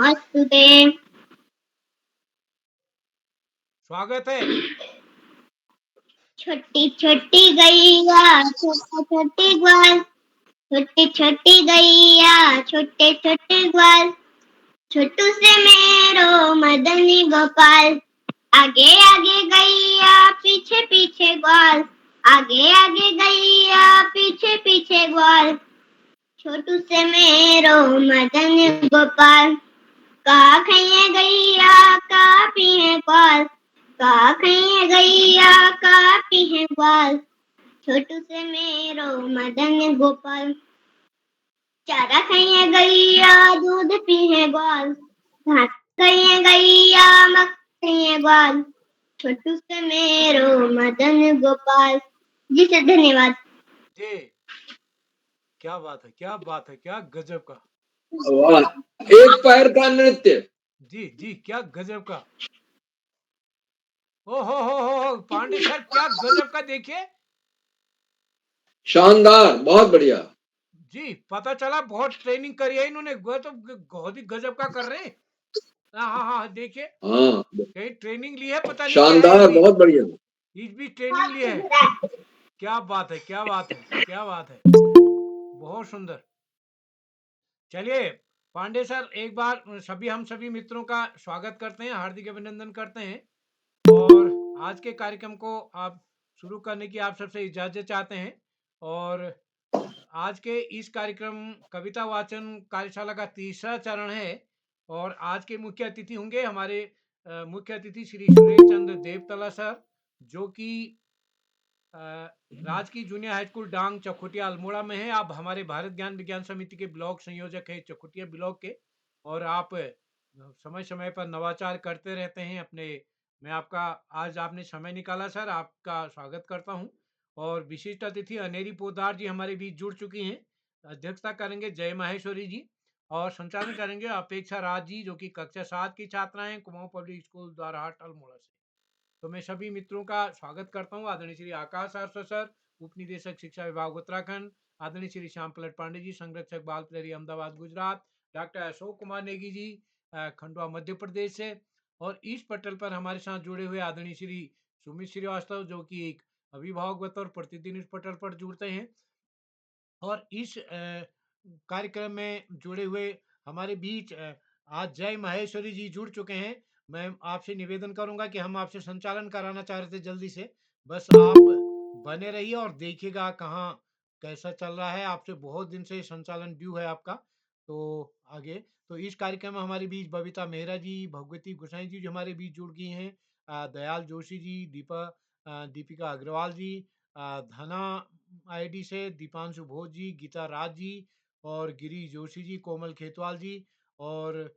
नमोस्तुते। स्वागत है। छोटी छोटी गैया छोटे छोटे ग्वाल, छोटी छोटी गैया छोटे छोटे ग्वाल, छोटू से मेरो मदनी गोपाल। आगे आगे गैया पीछे पीछे ग्वाल, आगे आगे गैया पीछे पीछे ग्वाल, छोटू से मेरो मदन गोपाल। का खैया गैया का पिए ग्वाल, का खैया गैया का पिए ग्वाल, छोटू से मेरो मदन गोपाल। चारा खैया गैया दूध पिए ग्वाल, घास खैया गैया मक्खन खैया ग्वाल, छोटू से मेरो मदन गोपाल। जी सर, धन्यवाद। जी, क्या बात है, क्या बात है, क्या गजब का। वाह, एक पैर का नृत्य। जी जी, क्या गजब का। ओ हो, पांडे सर क्या गजब का, देखिए। शानदार, बहुत बढ़िया। जी, पता चला बहुत ट्रेनिंग करी है इन्होंने, वो तो बहुत ही गजब का कर रहे हैं। हाँ, देखिए। हाँ, कहीं ट्रेनिंग ली है, पता नहीं क्या है शानदार, बहुत बढ़िया। इस भी ट्रेनिंग ली है। क्या बात है, क्या बात है, क्या बात है, बहुत सुंदर। चलिए पांडे सर, एक बार हम सभी मित्रों का स्वागत करते हैं, हार्दिक अभिनंदन करते हैं, और आज के कार्यक्रम को आप शुरू करने की आप सबसे इजाजत चाहते हैं। और आज के इस कार्यक्रम कविता वाचन कार्यशाला का तीसरा चरण है, और आज के मुख्य अतिथि होंगे हमारे मुख्य अतिथि श्री सुरेश चंद्र देवतला सर, जो कि राजकीय जूनियर हाई स्कूल डांग चकुटिया अल्मोड़ा में है। आप हमारे भारत ज्ञान विज्ञान समिति के ब्लॉक संयोजक है चकुटिया ब्लॉक के, और आप समय समय पर नवाचार करते रहते हैं अपने। मैं आपका, आज आपने समय निकाला सर, आपका स्वागत करता हूं। और विशिष्ट अतिथि अनेरी पोदार जी हमारे बीच जुड़ चुकी हैं, अध्यक्षता करेंगे जय माहेश्वरी जी, और संचालन करेंगे अपेक्षा राज जी, जो कि कक्षा 7 की छात्रा हैं कुमाऊं पब्लिक स्कूल द्वाराहाट अल्मोड़ा से। तो मैं सभी मित्रों का स्वागत करता हूं। आदरणीय श्री आकाश आरसो सर, उप निदेशक शिक्षा विभाग उत्तराखंड, आदरणीय श्री श्याम पलट पांडे जी, संरक्षक बाल प्रहरी अहमदाबाद गुजरात, डॉक्टर अशोक कुमार नेगी जी खंडवा मध्य प्रदेश से, और इस पटल पर हमारे साथ जुड़े हुए आदरणीय श्री सुमित श्रीवास्तव, जो कि एक अभिभावक बतौर प्रतिदिन इस पटल पर जुड़ते हैं। और इस कार्यक्रम में जुड़े हुए हमारे बीच आज जय माहेश्वरी जी जुड़ चुके हैं। मैं आपसे निवेदन करूंगा कि हम आपसे संचालन कराना चाह रहे थे जल्दी से, बस आप बने रहिए और देखिएगा कहाँ कैसा चल रहा है। आपसे बहुत दिन से संचालन ड्यू है आपका, तो आगे तो इस कार्यक्रम में हमारे बीच बबीता मेहरा जी, भगवती गुसाई जी जो हमारे बीच जुड़ गई हैं, दयाल जोशी जी, दीपिका अग्रवाल जी, धना आईडी से दीपांशु भोज जी, गीता राज जी, और गिरी जोशी जी, कोमल खेतवाल जी, और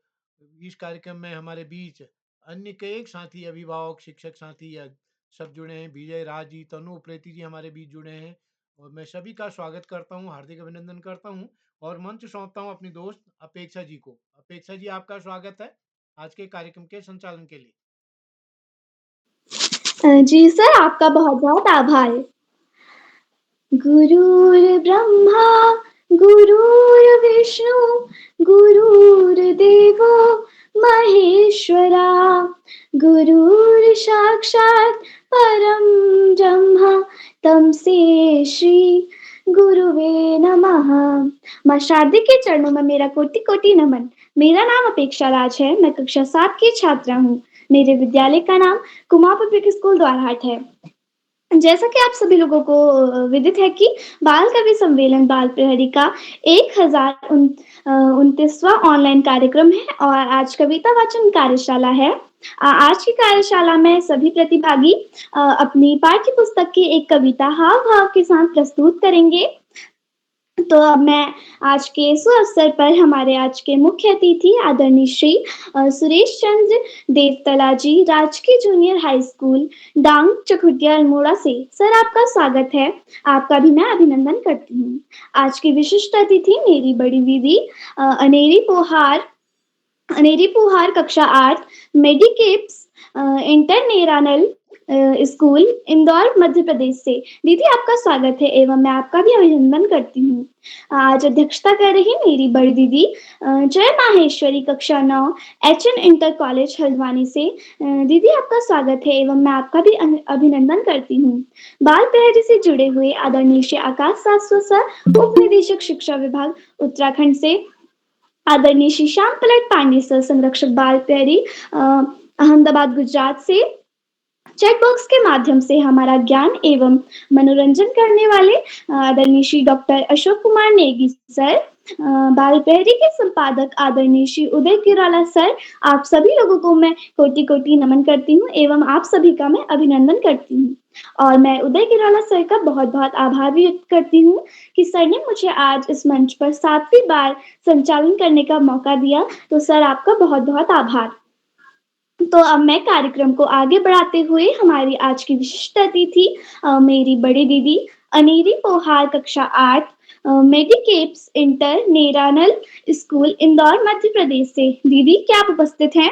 इस कार्यक्रम में हमारे बीच अन्य कई साथी, अभिभावक, शिक्षक साथी सब जुड़े हैं। विजय राज जी, तनु उप्रेती जी हमारे बीच जुड़े हैं, और मैं सभी का स्वागत करता हूँ, हार्दिक अभिनंदन करता हूँ, और मंच सौंपता हूँ अपनी दोस्त अपेक्षा जी को। अपेक्षा जी, आपका स्वागत है आज के कार्यक्रम के संचालन के लिए। जी सर, आपका बहुत बहुत आभार। गुरुर्ब्रह्मा गुरुर्विष्णु गुरुर्देवो महेश्वरा, गुरुर् साक्षात् परम ब्रह्म तमसे श्री गुरुवे नमः। माँ शारदा के चरणों में मेरा कोटि कोटि नमन। मेरा नाम अपेक्षा राज है, मैं कक्षा 7 की छात्रा हूँ। मेरे विद्यालय का नाम कुमाऊं पब्लिक स्कूल द्वाराहाट है। जैसा कि आप सभी लोगों को विदित है कि बाल कवि सम्मेलन बाल प्रहरी का 1029वां ऑनलाइन कार्यक्रम है, और आज कविता वाचन कार्यशाला है। आज की कार्यशाला में सभी प्रतिभागी अपनी पाठ्य पुस्तक की एक कविता हाव भाव के साथ प्रस्तुत करेंगे। तो अब मैं आज के सुअवसर पर हमारे आज के मुख्य अतिथि आदरणीय श्री सुरेश चंद्र देवतला जी, राजकीय जूनियर हाई स्कूल डांग चकुटिया अल्मोड़ा से, सर आपका स्वागत है। आपका भी मैं अभिनंदन करती हूँ। आज की विशिष्ट अतिथि मेरी बड़ी दीदी अनेरी पोहार कक्षा 8 मेडिकेप्स इंटरनेशनल स्कूल इंदौर मध्य प्रदेश से। दीदी आपका स्वागत है एवं मैं आपका भी अभिनंदन करती हूँ। आज अध्यक्षता कर रही मेरी बड़ी दीदी जय माहेश्वरी कक्षा 9 HN इंटर कॉलेज हल्द्वानी से। दीदी आपका स्वागत है एवं मैं आपका भी अभिनंदन करती हूँ। बाल प्रहरी से जुड़े हुए आदरणीय श्री आकाश सासो सर उप निदेशक शिक्षा विभाग उत्तराखंड से। आदरणीय श्री श्याम पलट पांडे सर संरक्षक बाल प्रहरी अहमदाबाद गुजरात से। चैट बॉक्स के माध्यम से हमारा ज्ञान एवं मनोरंजन करने वाले आदरणीय श्री डॉक्टर अशोक कुमार नेगी सर। बाल प्रहरी के संपादक आदरणीय श्री उदय किराला सर। आप सभी लोगों को मैं कोटि कोटि नमन करती हूँ एवं आप सभी का मैं अभिनंदन करती हूँ। और मैं उदय किराला सर का बहुत बहुत आभार व्यक्त करती हूँ कि सर ने मुझे आज इस मंच पर 7वीं बार संचालन करने का मौका दिया। तो सर आपका बहुत बहुत आभार। तो अब मैं कार्यक्रम को आगे बढ़ाते हुए हमारी आज की विशिष्ट अतिथि मेरी बड़ी दीदी अनेरी पोहार कक्षा 8 मेडिकेप्स inter national school Indore Madhya Pradesh से। दीदी क्या आप उपस्थित हैं?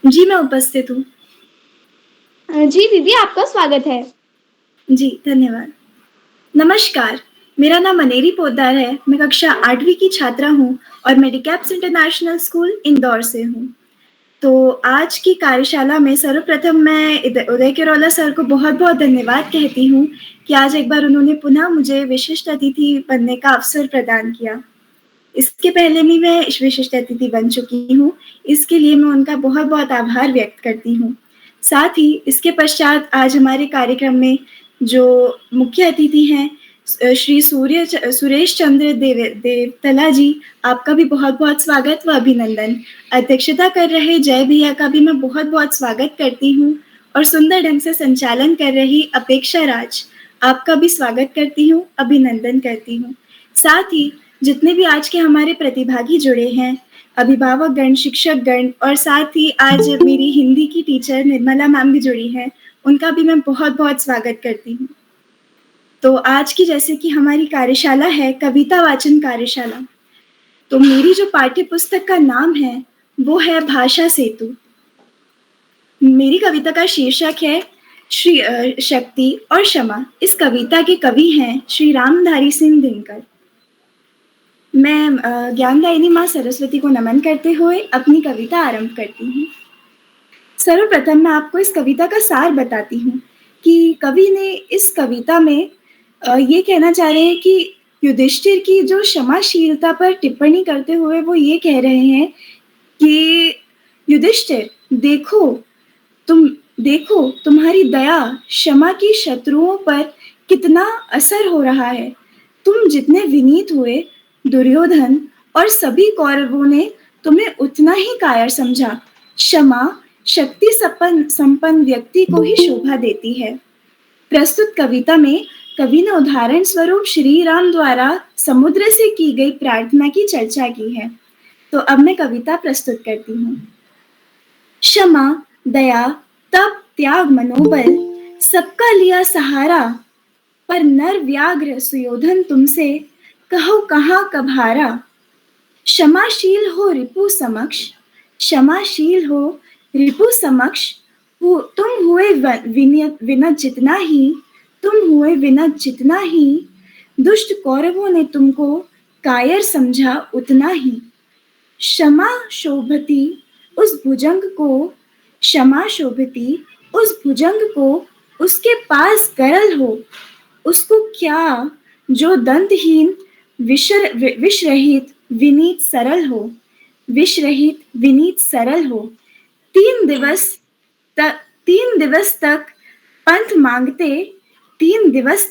जी मैं उपस्थित हूँ। जी दीदी आपका स्वागत है। जी धन्यवाद। नमस्कार, मेरा नाम अनेरी पोद्दार है। मैं कक्षा 8वीं की छात्रा हूँ और मेडिकैप्स इंटरनेशनल स्कूल इंदौर से हूँ। तो आज की कार्यशाला में सर्वप्रथम मैं उदय किरोला सर को बहुत बहुत धन्यवाद कहती हूँ कि आज एक बार उन्होंने पुनः मुझे विशिष्ट अतिथि बनने का अवसर प्रदान किया। इसके पहले भी मैं विशिष्ट अतिथि बन चुकी हूँ, इसके लिए मैं उनका बहुत बहुत आभार व्यक्त करती हूँ। साथ ही इसके पश्चात आज हमारे कार्यक्रम में जो मुख्य अतिथि हैं श्री सुरेश चंद्र देवतला जी, आपका भी बहुत बहुत स्वागत व अभिनंदन। अध्यक्षता कर रहे जय भैया का भी मैं बहुत बहुत स्वागत करती हूँ और सुंदर ढंग से संचालन कर रही अपेक्षा राज, आपका भी स्वागत करती हूँ, अभिनंदन करती हूँ। साथ ही जितने भी आज के हमारे प्रतिभागी जुड़े हैं, अभिभावक गण, शिक्षक गण और साथ ही आज मेरी हिंदी की टीचर निर्मला मैम भी जुड़ी हैं, उनका भी मैं बहुत बहुत स्वागत करती हूँ। तो आज की जैसे कि हमारी कार्यशाला है कविता वाचन कार्यशाला, तो मेरी जो पाठ्य पुस्तक का नाम है वो है भाषा सेतु। मेरी कविता का शीर्षक है श्री शक्ति और क्षमा। इस कविता के कवि हैं श्री रामधारी सिंह दिनकर। मैं ज्ञानदायिनी माँ सरस्वती को नमन करते हुए अपनी कविता आरंभ करती हूँ। सर्वप्रथम मैं आपको इस कविता का सार बताती हूँ कि कवि ने इस कविता में ये कहना चाह रहे हैं कि युधिष्ठिर की जो क्षमाशीलता पर टिप्पणी करते हुए वो ये कह रहे हैं कि युधिष्ठिर देखो तुम्हारी दया क्षमा की शत्रुओं पर कितना असर हो रहा है। तुम जितने विनीत हुए, दुर्योधन और सभी कौरवों ने तुम्हें उतना ही कायर समझा। क्षमा शक्ति संपन्न व्यक्ति को ही शोभा देती है। प्रस्तुत कविता में कवि ने उदाहरण स्वरूप श्री राम द्वारा समुद्र से की गई प्रार्थना की चर्चा की है। तो अब मैं कविता प्रस्तुत करती हूँ। क्षमा, दया, तप, त्याग, मनोबल सबका लिया सहारा, पर नर व्याघ्र सुयोधन तुमसे कहो कहाँ कभारा। क्षमाशील हो रिपु समक्ष, क्षमाशील हो रिपु समक्ष, तुम हुए विनत जितना ही, दुष्ट कौरवों ने तुमको कायर समझा उतना ही। क्षमा शोभती उस भुजंग को उसके पास गरल हो, उसको क्या जो दंतहीन विषरहित विनीत सरल हो। 3 दिवस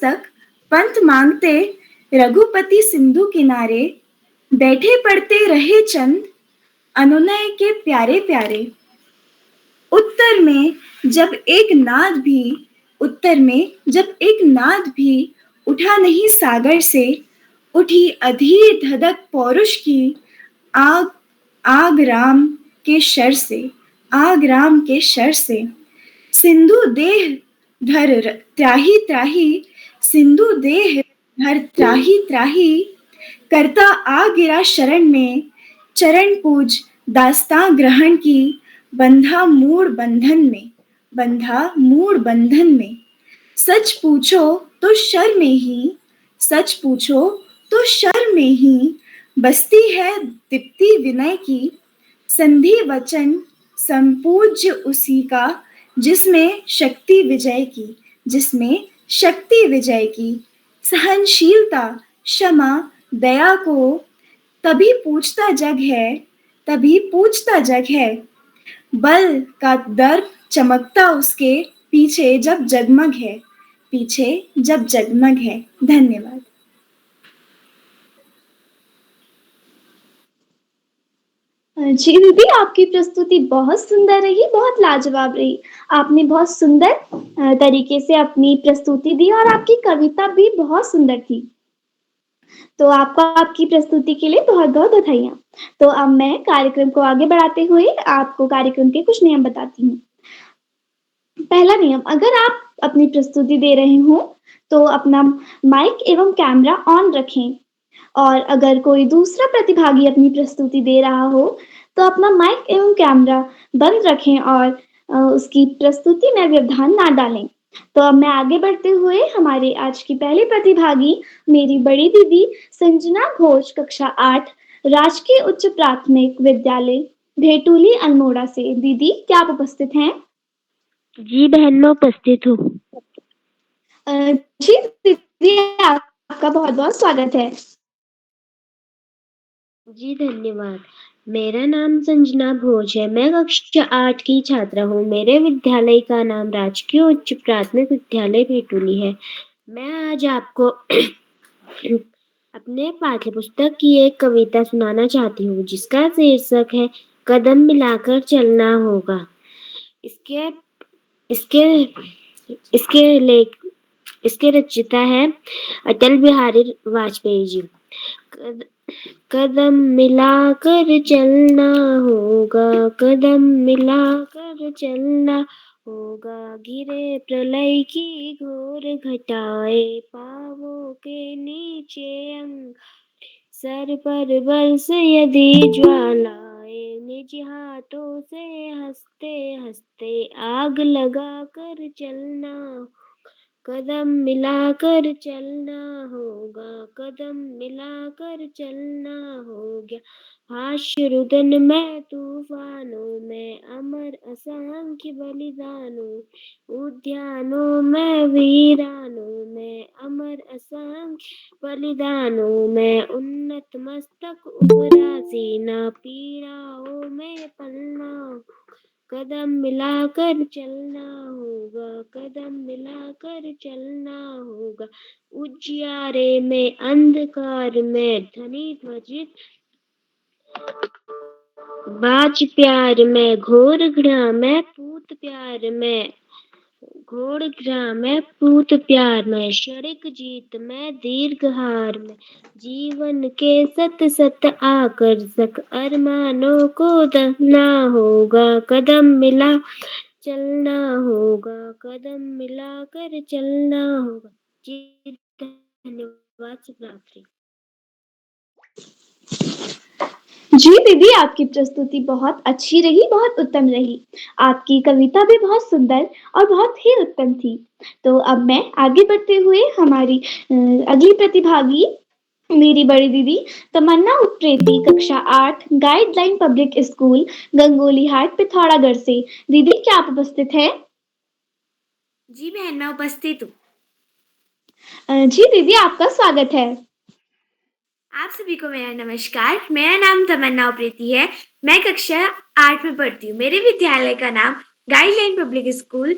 तक पंथ मांगते रघुपति सिंधु किनारे, बैठे पढ़ते रहे चंद अनुनय के प्यारे प्यारे। उत्तर में जब एक नाद भी उठा नहीं सागर से, उठी अधीर धधक पौरुष की आग राम के शर से। सिंधु देह धर त्राही, करता आ गिरा शरण में, चरण पूज दास्तां ग्रहण की, बंधा मूड बंधन में। बंधा मूड बंधन में। सच पूछो तो शर में ही, सच पूछो तो शर में ही बसती है दीप्ति विनय की। संधि वचन संपूज्य उसी का, जिसमें शक्ति विजय की, जिसमें शक्ति विजय की। सहनशीलता क्षमा दया को तभी पूछता जग है, तभी पूछता जग है। बल का दर्प चमकता उसके पीछे जब जगमग है, पीछे जब जगमग है। धन्यवाद। जी दीदी, आपकी प्रस्तुति बहुत सुंदर रही, बहुत लाजवाब रही। आपने बहुत सुंदर तरीके से अपनी प्रस्तुति दी और आपकी कविता भी बहुत सुंदर थी। तो आपको आपकी प्रस्तुति के लिए बहुत-बहुत बधाइयाँ। तो अब मैं कार्यक्रम को आगे बढ़ाते हुए आपको कार्यक्रम के कुछ नियम बताती हूँ। पहला नियम, अगर आप अपनी प्रस्तुति दे रहे हों, तो अपना माइक एवं कैमरा ऑन रखें। और अगर कोई दूसरा प्रतिभागी अपनी प्रस्तुति दे रहा हो, तो अपना माइक एवं कैमरा बंद रखें और उसकी प्रस्तुति में व्यवधान ना डालें। तो अब मैं आगे बढ़ते हुए हमारे आज की पहली प्रतिभागी मेरी बड़ी दीदी संजना घोष, कक्षा 8, राजकीय उच्च प्राथमिक विद्यालय भेटुली अल्मोड़ा से। दीदी, क्या आप उपस्थित हैं? जी बहन, मैं उपस्थित हूँ। जी दीदी, आपका बहुत-बहुत स्वागत है। जी धन्यवाद। मेरा नाम संजना भोज है। मैं कक्षा 8 की छात्रा हूँ। मेरे विद्यालय का नाम राजकीय उच्च प्राथमिक विद्यालय भेटुली है। मैं आज आपको अपने पाठ्यपुस्तक की एक कविता सुनाना चाहती हूँ, जिसका शीर्षक है कदम मिलाकर चलना होगा। इसके इसके इसके लेख इसके रचयिता है अटल बिहारी वाजपेयी जी। कदम मिलाकर चलना होगा, कदम मिलाकर चलना होगा। गिरे प्रलय की घोर घटाए, पावों के नीचे अंग। सर पर बरस यदि ज्वालाएं, निज हाथों से हंसते हंसते आग लगा कर चलना। कदम मिलाकर चलना होगा, कदम मिलाकर चलना होगा। हास्य रुदन में तूफानों में, अमर असंख्य बलिदानों। उद्यानों में वीरानों में, अमर असंख्य बलिदानों में। उन्नत मस्तक उभरा सीना, पीड़ाओं में पलना। कदम मिलाकर चलना होगा, कदम मिलाकर चलना होगा। उजियारे में अंधकार में, धनी ध्वजित बाज प्यार में। घोर घृणा में पूत प्यार में, घोर घृणा में पूत प्यार में। क्षणिक जीत में दीर्घ हार में, जीवन के सत सत आकर्षक अरमानों को दहना होगा। कदम मिला चलना होगा, कदम मिलाकर चलना होगा। जी धन्यवाद। शुभरात्रि। जी दीदी, आपकी प्रस्तुति बहुत अच्छी रही, बहुत उत्तम रही। आपकी कविता भी बहुत सुंदर और बहुत ही उत्तम थी। तो अब मैं आगे बढ़ते हुए हमारी अगली प्रतिभागी मेरी बड़ी दीदी तमन्ना उप्रेती, कक्षा 8, गाइडलाइन पब्लिक स्कूल, गंगोली हाट, पिथौरागढ़ से। दीदी, क्या आप उपस्थित हैं? जी बहन, मैं उपस्थित हूँ। जी दीदी, आपका स्वागत है। आप सभी को मेरा नमस्कार। मेरा नाम तमन्ना उप्रेती है। मैं कक्षा 8 में पढ़ती हूँ। मेरे विद्यालय का नाम गाइडलाइन पब्लिक स्कूल,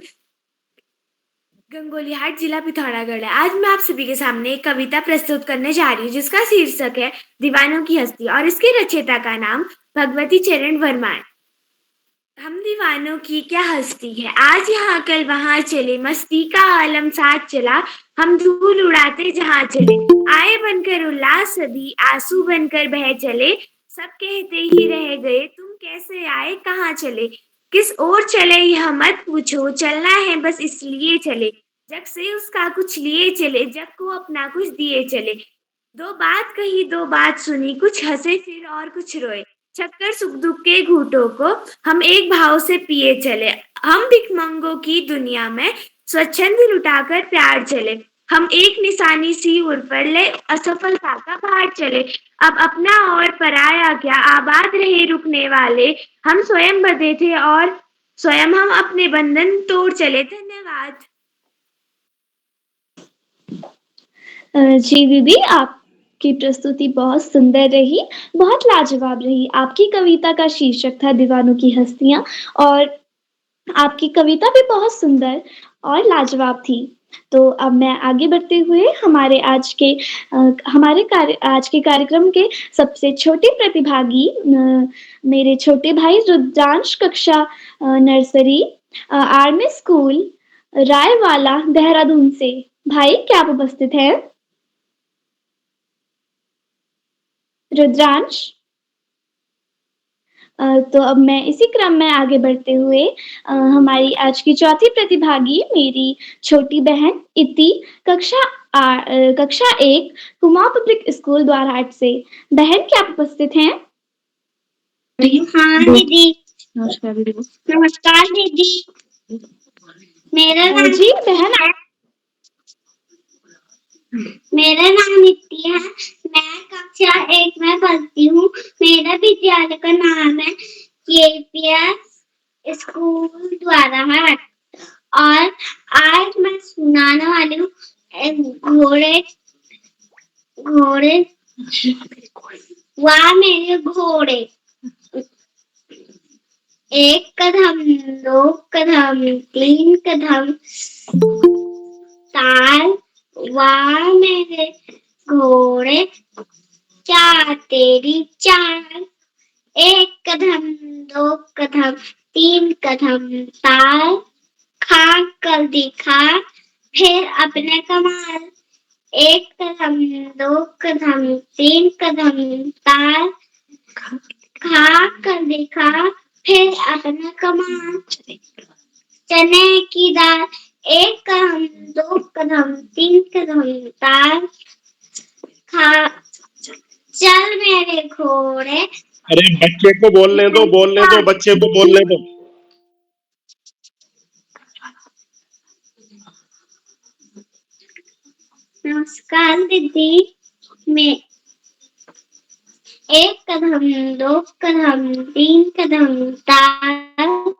गंगोली हाट, जिला पिथौरागढ़ है। आज मैं आप सभी के सामने एक कविता प्रस्तुत करने जा रही हूँ, जिसका शीर्षक है दीवानों की हस्ती, और इसके रचयिता का नाम भगवती चरण वर्मा है। हम दीवानों की क्या हस्ती है, आज यहाँ कल वहाँ चले, मस्ती का आलम साथ चला, हम धूल उड़ाते जहाँ चले। आए बनकर उल्लास सभी, आंसू बनकर बह चले, सब कहते ही रह गए तुम कैसे आए कहाँ चले। किस ओर चले यह मत पूछो, चलना है बस इसलिए चले। जग से उसका कुछ लिए चले, जग को अपना कुछ दिए चले। दो बात कही दो बात सुनी, कुछ हंसे फिर और कुछ रोए। छक्कर सुख दुख के घूंटों को हम एक भाव से पिए चले। हम भिखमंगों की दुनिया में स्वच्छंद लुटाकर प्यार चले। हम एक निशानी सी उड़ पर ले असफलता का भार चले। अब अपना और पराया क्या, आबाद रहे रुकने वाले। हम स्वयं बंधे थे और स्वयं हम अपने बंधन तोड़ चले। धन्यवाद। जी दीदी, आपकी प्रस्तुति बहुत सुंदर रही, बहुत लाजवाब रही। आपकी कविता का शीर्षक था दीवानों की हस्तियां, और आपकी कविता भी बहुत सुंदर और लाजवाब थी। तो अब मैं आगे बढ़ते हुए आज के कार्यक्रम के सबसे छोटे प्रतिभागी मेरे छोटे भाई रुद्रांश, कक्षा nursery, army school Raiwala, Dehradun से। भाई, क्या आप उपस्थित हैं? रुद्रांश। तो अब मैं इसी क्रम में आगे बढ़ते हुए हमारी आज की चौथी प्रतिभागी मेरी छोटी बहन इति, कक्षा 1, कुमाऊं पब्लिक स्कूल द्वारहाट से। बहन, क्या आप उपस्थित हैं? हाँ दीदी। नमस्कार दीदी। मेरा नाम जी बहन, मेरा नाम इति है। मैं कक्षा 1 में पढ़ती हूँ। मेरा विद्यालय का नाम है केपीएस स्कूल द्वारहाट। और आज मैं सुनाने वाली हूँ घोड़े वाह मेरे घोड़े। एक कदम, दो कदम, तीन कदम, ताल वाह मेरे घोड़े, चाल तेरी चाल। एक कदम, दो कदम, तीन कदम, ताल खा कर दिखा फिर अपने कमाल। एक कदम, दो कदम, तीन कदम, ताल खा कर दिखा फिर अपना कमाल। चने की दाल, एक कदम, दो कदम, तीन कदम, ताल खा चल मेरे घोड़े। अरे बच्चे को बोलने दो बच्चे को बोलने दो। नमस्कार दीदी। मैं एक कदम, दो कदम, तीन कदम, ताल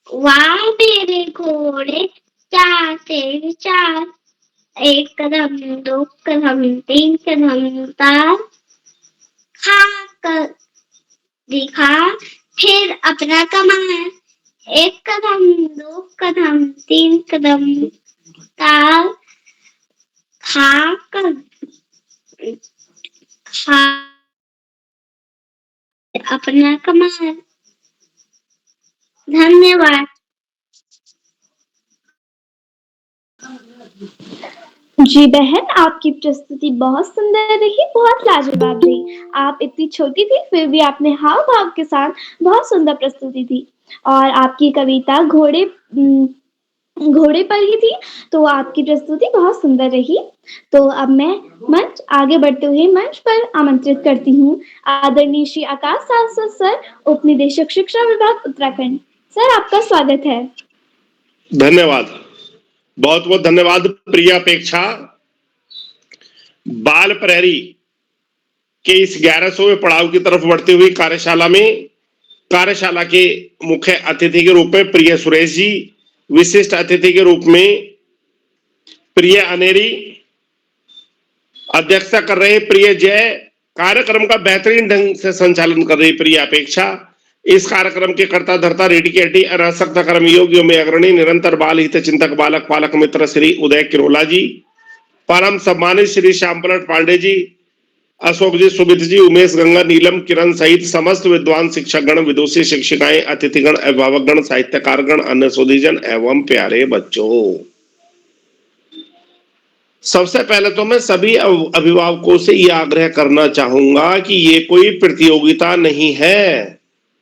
वाह मेरे घोड़े, चाल तेरी चाल। एक कदम, दो कदम, तीन कदम, ताल खा कर दिखा फिर अपना कमाल। एक कदम, दो कदम, तीन कदम, ताल खा कर अपना कमाल। धन्यवाद। जी बहन, आपकी प्रस्तुति बहुत सुंदर रही, बहुत लाजवाब रही। आप इतनी छोटी थी फिर भी आपने हाव भाव के साथ बहुत सुंदर प्रस्तुति दी। और आपकी कविता घोड़े पर ही थी, तो आपकी प्रस्तुति बहुत सुंदर रही। तो अब मैं आगे बढ़ते हुए मंच पर आमंत्रित करती हूँ आदरणीय श्री आकाश सारस्वत सर, उप निदेशक शिक्षा विभाग उत्तराखंड। सर, आपका स्वागत है। धन्यवाद, बहुत बहुत धन्यवाद। प्रिय अपेक्षा, बाल प्रहरी के इस 1100वें पड़ाव की तरफ बढ़ती हुई कार्यशाला के मुख्य अतिथि के रूप में प्रिय सुरेश जी, विशिष्ट अतिथि के रूप में प्रिय अनेरी, अध्यक्षता कर रहे प्रिय जय, कार्यक्रम का बेहतरीन ढंग से संचालन कर रही प्रिय अपेक्षा, इस कार्यक्रम के कर्ता धर्ता रेडिकेटी अनासक्त कर्मयोगियों में अग्रणी निरंतर बाल हित चिंतक बालक पालक मित्र श्री उदय किरोला जी, परम सम्मानित श्री श्याम पलट पांडे जी, अशोक जी, सुमित जी, उमेश, गंगा, नीलम, किरण सहित समस्त विद्वान शिक्षकगण, विदुषी शिक्षिकाएं, अतिथिगण, अभिभावकगण, साहित्यकारगण, अन्य सुधीजन एवं प्यारे बच्चों। सबसे पहले तो मैं सभी अभिभावकों से यह आग्रह करना चाहूंगा कि ये कोई प्रतियोगिता नहीं है।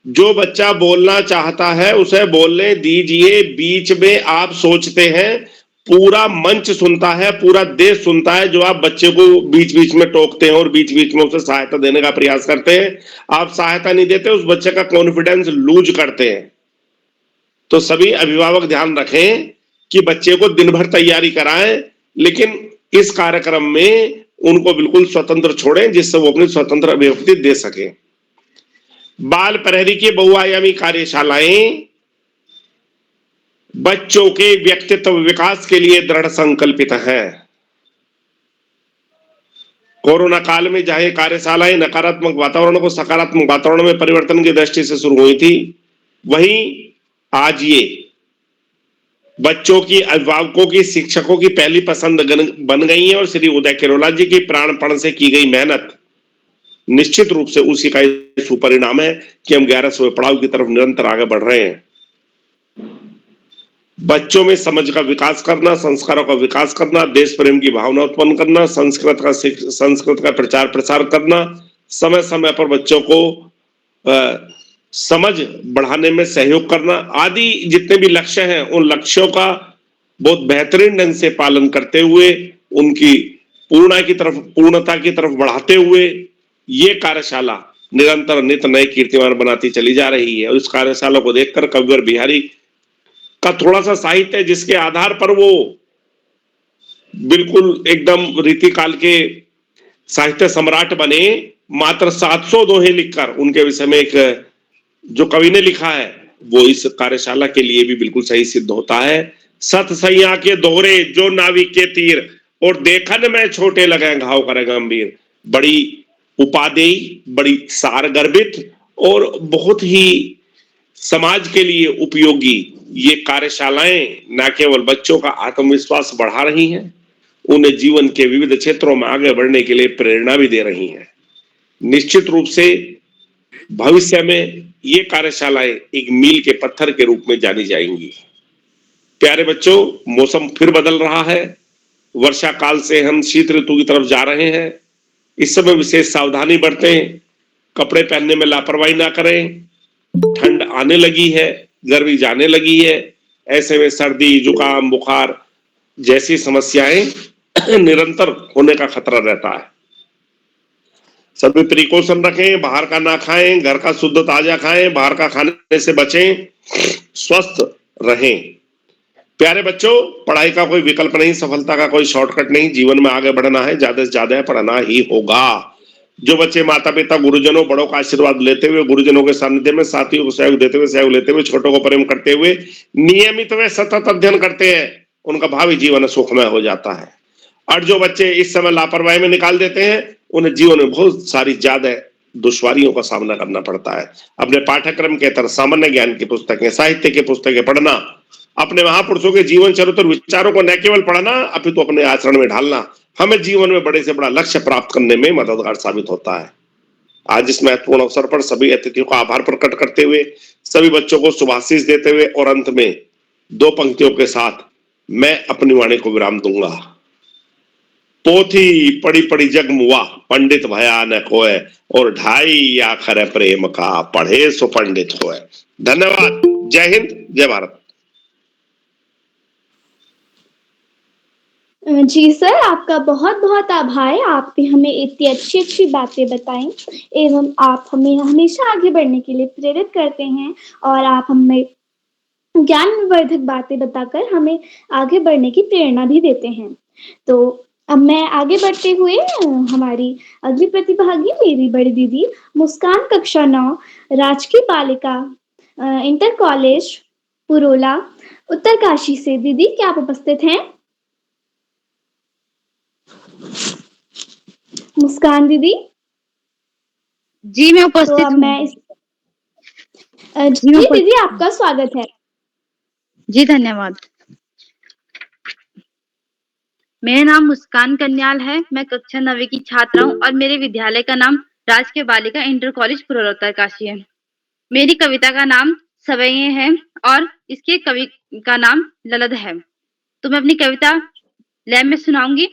जो बच्चा बोलना चाहता है उसे बोलने दीजिए। बीच में आप सोचते हैं पूरा मंच सुनता है, पूरा देश सुनता है जो आप बच्चे को बीच बीच में टोकते हैं और बीच बीच में उसे सहायता देने का प्रयास करते हैं। आप सहायता नहीं देते, उस बच्चे का कॉन्फिडेंस लूज करते हैं। तो सभी अभिभावक ध्यान रखें कि बच्चे को दिन भर तैयारी कराएं, लेकिन इस कार्यक्रम में उनको बिल्कुल स्वतंत्र छोड़ें जिससे वो अपनी स्वतंत्र अभिव्यक्ति दे सके। बाल प्रहरी की बहुआयामी कार्यशालाएं बच्चों के व्यक्तित्व विकास के लिए दृढ़ संकल्पित है। कोरोना काल में जहां कार्यशालाएं नकारात्मक वातावरण को सकारात्मक वातावरण में परिवर्तन की दृष्टि से शुरू हुई थी, वहीं आज ये बच्चों की, अभिभावकों की, शिक्षकों की पहली पसंद बन गई है और श्री उदय किरोला जी की प्राणपण से की गई मेहनत निश्चित रूप से उसी का सुपरिणाम है कि हम 1100वें पड़ाव की तरफ निरंतर आगे बढ़ रहे हैं। बच्चों में समझ का विकास करना, संस्कारों का विकास करना, देश प्रेम की भावना उत्पन्न करना, संस्कृत का प्रचार प्रसार करना, समय समय पर बच्चों को समझ बढ़ाने में सहयोग करना आदि जितने भी लक्ष्य हैं, उन लक्ष्यों का बहुत बेहतरीन ढंग से पालन करते हुए उनकी पूर्णता की तरफ बढ़ाते हुए ये कार्यशाला निरंतर नित नए कीर्तिमान बनाती चली जा रही है। और इस कार्यशाला को देखकर कविवर बिहारी का थोड़ा सा साहित्य जिसके आधार पर वो बिल्कुल एकदम रीतिकाल के साहित्य सम्राट बने, मात्र 700 दोहे लिखकर उनके विषय में एक जो कवि ने लिखा है वो इस कार्यशाला के लिए भी बिल्कुल सही सिद्ध होता है। सत सैया के दोहरे जो नाविक के तीर, और देखन में छोटे लगे घाव करे गंभीर। बड़ी उपादेय, बड़ी सार गर्भित और बहुत ही समाज के लिए उपयोगी ये कार्यशालाएं न केवल बच्चों का आत्मविश्वास बढ़ा रही हैं, उन्हें जीवन के विविध क्षेत्रों में आगे बढ़ने के लिए प्रेरणा भी दे रही हैं। निश्चित रूप से भविष्य में ये कार्यशालाएं एक मील के पत्थर के रूप में जानी जाएंगी। प्यारे बच्चों, मौसम फिर बदल रहा है। वर्षा काल से हम शीत ऋतु की तरफ जा रहे हैं। इस समय विशेष सावधानी बरतें, कपड़े पहनने में लापरवाही ना करें। ठंड आने लगी है, गर्मी जाने लगी है। ऐसे में सर्दी, जुकाम, बुखार जैसी समस्याएं निरंतर होने का खतरा रहता है। सभी प्रिकॉशन रखें, बाहर का ना खाएं, घर का शुद्ध ताजा खाएं, बाहर का खाने से बचें, स्वस्थ रहें। प्यारे बच्चों, पढ़ाई का कोई विकल्प नहीं, सफलता का कोई शॉर्टकट नहीं। जीवन में आगे बढ़ना है, ज्यादा से ज्यादा पढ़ना ही होगा। जो बच्चे माता पिता, गुरुजनों, बड़ों का आशीर्वाद लेते हुए, गुरुजनों के सानिध्य में साथियों को सहयोग देते हुए, सहयोग लेते हुए, छोटों को प्रेम करते हुए नियमित व सतत अध्ययन करते हैं, उनका भावी जीवन सुखमय हो जाता है। और जो बच्चे इस समय लापरवाही में निकाल देते हैं, उन्हें जीवन में बहुत सारी ज्यादा दुश्वारियों का सामना करना पड़ता है। अपने पाठ्यक्रम के तरह सामान्य ज्ञान की पुस्तकें, साहित्य की पुस्तकें पढ़ना, अपने महापुरुषों के जीवन चरित्र और विचारों को न केवल पढ़ना अपितु अपने आचरण में ढालना हमें जीवन में बड़े से बड़ा लक्ष्य प्राप्त करने में मददगार साबित होता है। आज इस महत्वपूर्ण अवसर पर सभी अतिथियों का आभार प्रकट करते हुए, सभी बच्चों को शुभाशीष देते हुए और अंत में 2 पंक्तियों के साथ मैं अपनी वाणी को विराम दूंगा। पोथी पड़ी पड़ी जग मुआ, पंडित भया न कोय, और ढाई आखर प्रेम का, पढ़े सो पंडित होए। धन्यवाद। जय हिंद, जय भारत। जी सर, आपका बहुत बहुत आभार। आपने हमें इतनी अच्छी अच्छी बातें बताई एवं आप हमें हमेशा आगे बढ़ने के लिए प्रेरित करते हैं और आप हमें ज्ञानवर्धक बातें बताकर हमें आगे बढ़ने की प्रेरणा भी देते हैं। तो अब मैं आगे बढ़ते हुए हमारी अगली प्रतिभागी मेरी बड़ी दीदी मुस्कान, कक्षा 9, राजकीय बालिका इंटर कॉलेज पुरोला, उत्तरकाशी से। दीदी, क्या आप उपस्थित हैं? मुस्कान दीदी? जी मैं उपस्थित तो अब मैं जी दीदी, आपका स्वागत है। जी धन्यवाद। मेरा नाम मुस्कान कन्याल है। मैं कक्षा 9वीं की छात्रा हूँ और मेरे विद्यालय का नाम राजकीय बालिका इंटर कॉलेज पुरोला उत्तरकाशी है। मेरी कविता का नाम सवैये है और इसके कवि का नाम ललद है। तो मैं अपनी कविता लैब में सुनाऊंगी।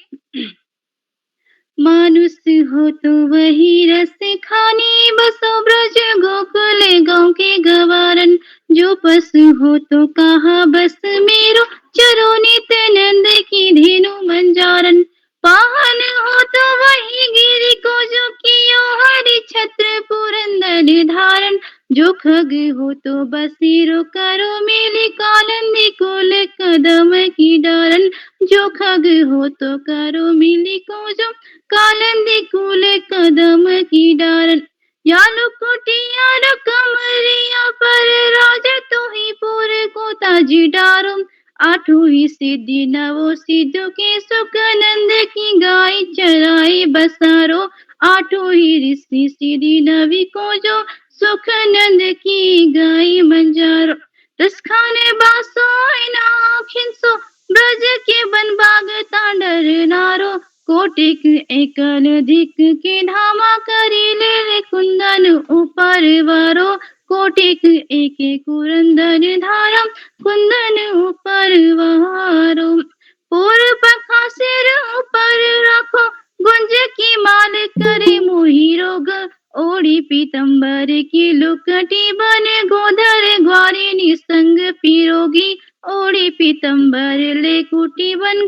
मानुष हो तो वही रस खानी, बसो ब्रज गोकुल गाँव के गवारन। जो पशु हो तो कहा बस मेरो, चरो नित नंद धारण, जो खग हो तो बसीरो करो मेले कालंदी कुल कदम की डारन, जो खग हो तो करो मिली को जो कालंदी कुल कदम की डारन, यालो कोटियार कमरिया पर राज तू ही पूरे को ताजी डारो, आठों ही सिद्धि नवो सिद्धों के सुख नंद की गाय चराई बसारो, आठों ही ऋषि सिद्धि नवी को जो सुख नंद की गाय मंजारो, रस खाने बासो खिंसो ब्रज के बन बाग तांडर नारो, कोटिक एकल धिक के धामा करी ले कुंदन ऊपर वारो, कोटिक एक कुरंदन धारा कुंदन ऊपर वारो, पूर्व पखा सिर ऊपर रखो गुंज की माल करे मोही रोग, ओढ़ी पीतंबर की लुकटी बने गोधर ग्वारी निसंग पिरोगी, ओढ़ी पीतंबर ले कुटी बन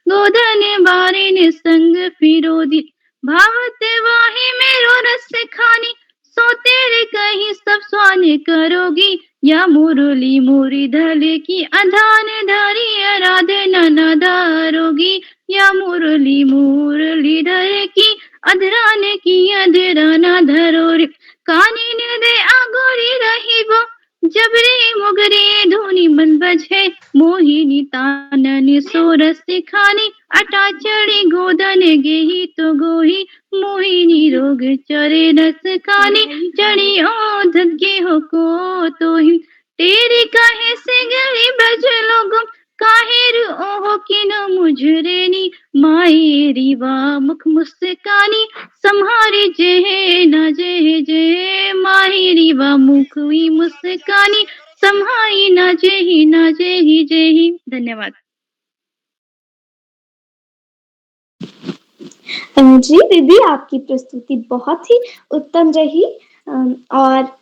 गोधन बारी निसंग फिरोदी, भावत वाही मेरो रस खानी सो तेरे कहीं सब स्वान करोगी, या मुरली मुरी धले की अधान धरी आराधना न धारोगी, या मुरली मुरली धरे की अधरान की अधराना धरोरी, कानी ने दे आगोरी रही वो जबरे मुगरे धुनी मन बजे, मोहिनी ताननी सोरस खानी अटा चढ़ी गोदन गेही तो गोही, मोहिनी रोग चरे रस खानी चढ़ी ओ धगे हो को तो ही, तेरी काहे से गली ब्रज लोगों काहेर ओहो किनो मुझरेनी, मायरी वा मुख मुस्कानी संहारी जेहे न जेहे जे, माहिरी वा मुख हुई मुस्कानी संहारी न जेही जेही। धन्यवाद। जी दीदी, आपकी प्रस्तुति बहुत ही उत्तम रही और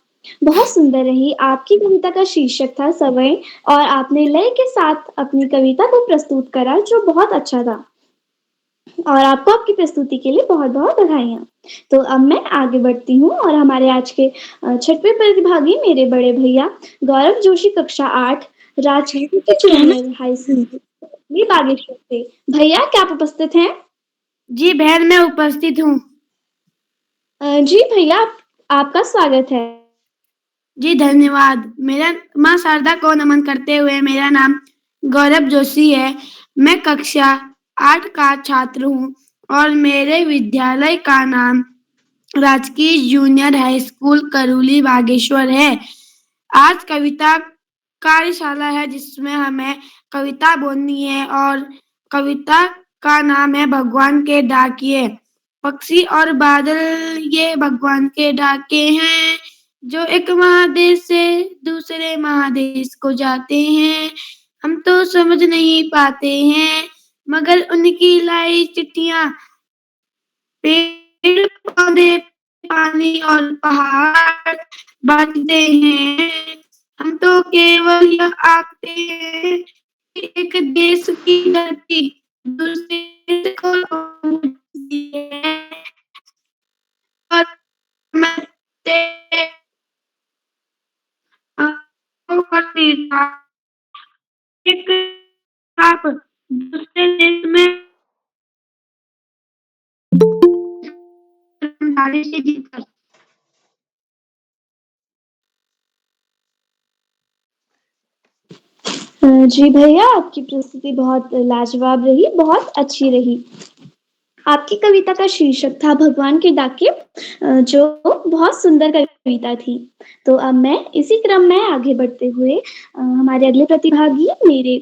बहुत सुंदर रही। आपकी कविता का शीर्षक था सवय और आपने लय के साथ अपनी कविता को प्रस्तुत करा जो बहुत अच्छा था और आपको आपकी प्रस्तुति के लिए बहुत बहुत बधाइयाँ। तो अब मैं आगे बढ़ती हूँ और हमारे आज के छठवें प्रतिभागी मेरे बड़े भैया गौरव जोशी कक्षा 8 राजकीय हाई स्कूल बागेश्वर से। भैया क्या आप उपस्थित हैं? जी बहन, मैं उपस्थित हूँ। जी भैया, आपका स्वागत है। जी धन्यवाद। मेरा माँ शारदा को नमन करते हुए मेरा नाम गौरव जोशी है। मैं कक्षा 8 का छात्र हूँ और मेरे विद्यालय का नाम राजकीय जूनियर हाई स्कूल करूली बागेश्वर है। आज कविता कार्यशाला है जिसमें हमें कविता बोलनी है और कविता का नाम है भगवान के डाकिए। पक्षी और बादल ये भगवान के डाके हैं, जो एक महादेश से दूसरे महादेश को जाते हैं। हम तो समझ नहीं पाते हैं, मगर उनकी लाई चिट्ठियां पेड़ पौधे पानी और पहाड़ बांटते हैं। हम तो केवल यह आखते हैं कि एक देश की धरती दूसरे देश को पहुंचती है और एक आप दूसरे देश में से जीतकर जी भैया, आपकी प्रस्तुति बहुत लाजवाब रही, बहुत अच्छी रही। आपकी कविता का शीर्षक था भगवान के डाके, जो बहुत सुंदर कविता थी। तो अब मैं इसी क्रम में आगे बढ़ते हुए हमारे अगले प्रतिभागी मेरे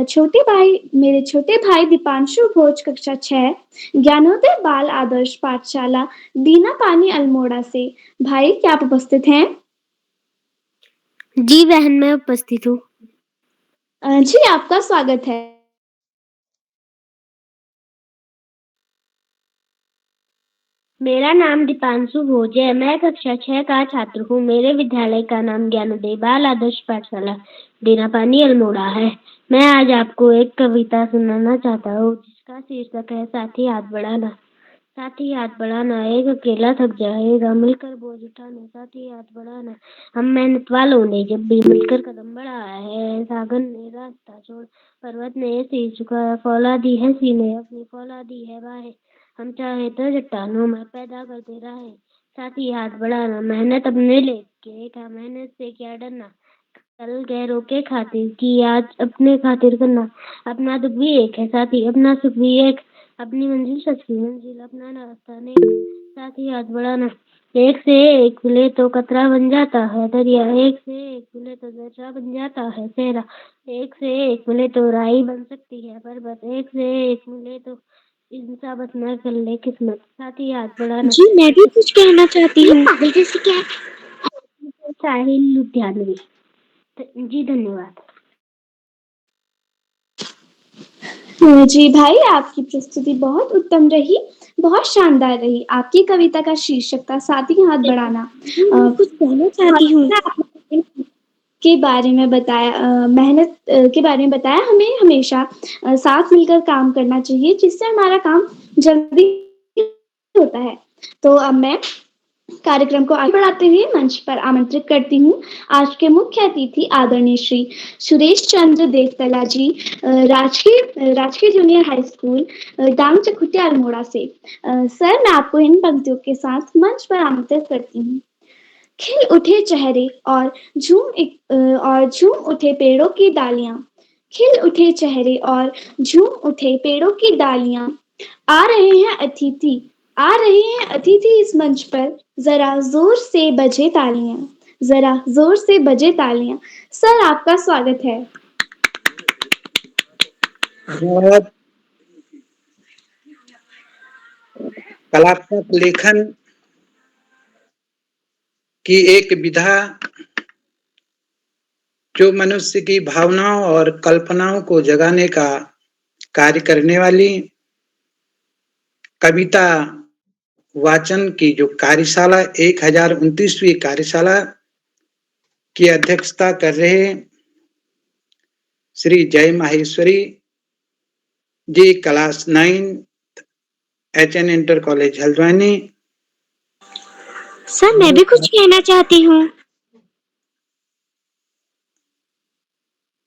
छोटे भाई दीपांशु भोज कक्षा 6 ज्ञानोदय बाल आदर्श पाठशाला दीना पानी अल्मोड़ा से। भाई क्या आप उपस्थित हैं? जी बहन, मैं उपस्थित हूँ। जी आपका स्वागत है। मेरा नाम दीपांशु भोज है। मैं कक्षा 6 का छात्र हूँ। मेरे विद्यालय का नाम ज्ञानोदय बाल आदर्श पाठशाला दीनापानी अल्मोड़ा है। मैं आज आपको एक कविता सुनाना चाहता हूँ जिसका शीर्षक है साथी हाथ बढ़ाना। साथी हाथ बढ़ाना, एक अकेला थक जाएगा, मिलकर बोझ उठाना, साथी हाथ बढ़ाना। हम मेहनत वालों ने जब भी मिलकर कदम बढ़ाया है, सागर ने रास्ता छोड़, पर्वत ने सिर झुकाया, फौलादी है सीने अपनी, फौलादी है बाहें, हम चाहे तो चट्टानों में पैदा करते रहे। साथी हाथ बढ़ाना, मेहनत अपने लेके था, मेहनत से क्या डरना, कल गैरों के खातिर की आज अपने खातिर करना। अपना दुख भी एक है साथी, अपना सुख भी एक, अपनी मंजिल सच्ची मंजिल, अपना रास्ता नेक, साथी हाथ बढ़ाना। एक से एक मिले तो कतरा बन जाता है दरिया, एक से एक मिले तो दर्रा बन जाता है सेहरा, एक से एक मिले तो राही बन सकती है पर्वत, एक से एक मिले तो इंसान बचना कर ले किस्मत। साथी हाथ बढ़ाना। जी मैं भी कुछ कहना चाहती हूँ। पागल जैसे क्या है? साहिल लुधियानवी। जी धन्यवाद। जी भाई, आपकी प्रस्तुति बहुत उत्तम रही, बहुत शानदार रही। आपकी कविता का शीर्षक था साथी हाथ बढ़ाना। मैं कुछ कहना चाहती हूँ। के बारे में बताया, मेहनत के बारे में बताया। हमें हमेशा साथ मिलकर काम करना चाहिए, जिससे हमारा काम जल्दी होता है। तो अब मैं कार्यक्रम को आगे बढ़ाते हुए मंच पर आमंत्रित करती हूँ आज के मुख्य अतिथि आदरणीय श्री सुरेश चंद्र देवतला जी, राजकीय जूनियर हाई स्कूल डांग चकुटिया अल्मोड़ा से। सर, मैं आपको इन पंक्तियों के साथ मंच पर आमंत्रित करती हूँ। खिल उठे चेहरे और झूम उठे पेड़ों की डालियां, खिल उठे चेहरे और झूम उठे पेड़ों की डालियां। आ रहे हैं अतिथि इस मंच पर, जरा जोर से बजे तालियां, जरा जोर से बजे तालियां। सर, आपका स्वागत है। धन्यवाद। कलात्मक लेखन की एक विधा जो मनुष्य की भावनाओं और कल्पनाओं को जगाने का कार्य करने वाली कविता वाचन की जो कार्यशाला 1029वीं कार्यशाला की अध्यक्षता कर रहे Shri Jay Maheshwari ji, class 9 HN inter college Haldwani. Sir, मैं भी कुछ कहना चाहती हूँ।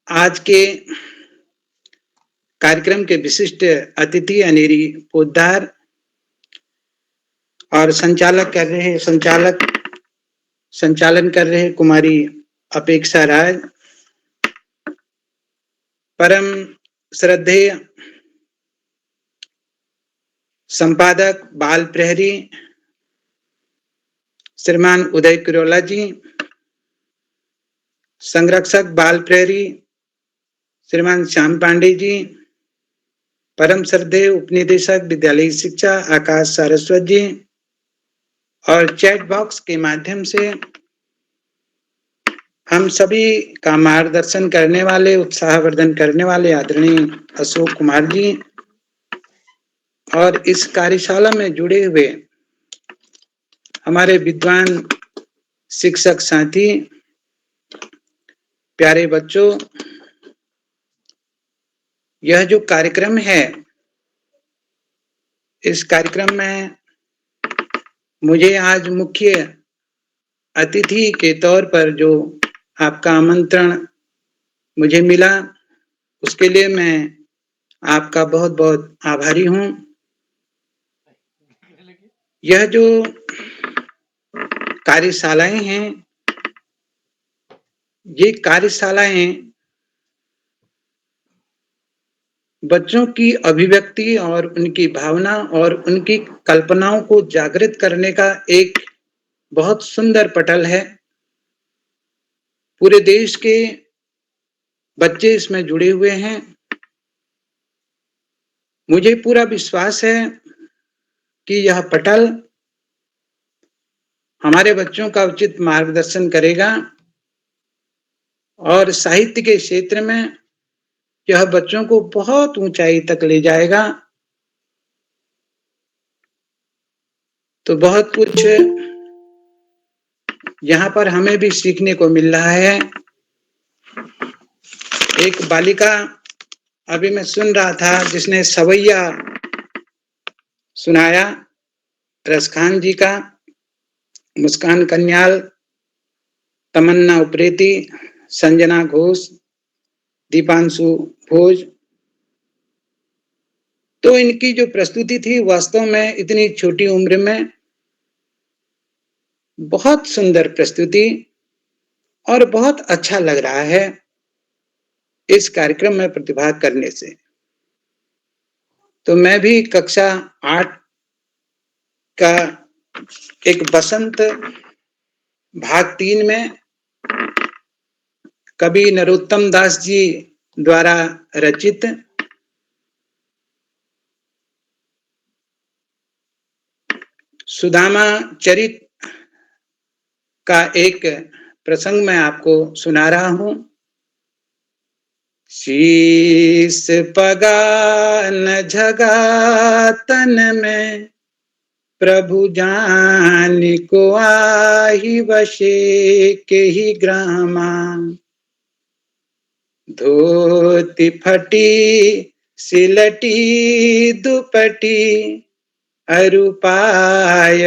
आज के कार्यक्रम के विशिष्ट अतिथि अनेरी पोद्दार और संचालन कर रहे कुमारी अपेक्षा राज, परम श्रद्धेय संपादक बाल प्रहरी श्रीमान उदय किरोला जी, संरक्षक बाल प्रहरी श्रीमान श्याम पांडे जी, परम श्रद्धेय उपनिदेशक विद्यालय शिक्षा आकाश सारस्वत जी, और चैट बॉक्स के माध्यम से हम सभी का मार्गदर्शन करने वाले, उत्साहवर्धन करने वाले आदरणीय अशोक कुमार जी, और इस कार्यशाला में जुड़े हुए हमारे विद्वान शिक्षक साथी, प्यारे बच्चों। यह जो कार्यक्रम है, इस कार्यक्रम में मुझे आज मुख्य अतिथि के तौर पर जो आपका आमंत्रण मुझे मिला, उसके लिए मैं आपका बहुत बहुत आभारी हूं। यह जो कार्यशालाएं हैं, ये कार्यशालाएं बच्चों की अभिव्यक्ति और उनकी भावना और उनकी कल्पनाओं को जागृत करने का एक बहुत सुंदर पटल है। पूरे देश के बच्चे इसमें जुड़े हुए हैं। मुझे पूरा विश्वास है कि यह पटल हमारे बच्चों का उचित मार्गदर्शन करेगा और साहित्य के क्षेत्र में यह बच्चों को बहुत ऊंचाई तक ले जाएगा। तो बहुत कुछ यहाँ पर हमें भी सीखने को मिल रहा है। एक बालिका अभी मैं सुन रहा था जिसने सवैया सुनाया, रसखान जी का, मुस्कान कन्याल, तमन्ना उप्रेती, संजना घोष, दीपांशु भोज। तो इनकी जो प्रस्तुति थी वास्तव में इतनी छोटी उम्र में बहुत सुंदर प्रस्तुति और बहुत अच्छा लग रहा है इस कार्यक्रम में प्रतिभाग करने से। तो मैं भी कक्षा 8 का एक बसंत भाग 3 में कवि नरोत्तम दास जी द्वारा रचित सुदामा चरित का एक प्रसंग मैं आपको सुना रहा हूं। शीस पगा न झगा तन में, प्रभु जान को आही वशे के ही ग्रामा। धोती फटी सिलटी दुपटी, अरुपाय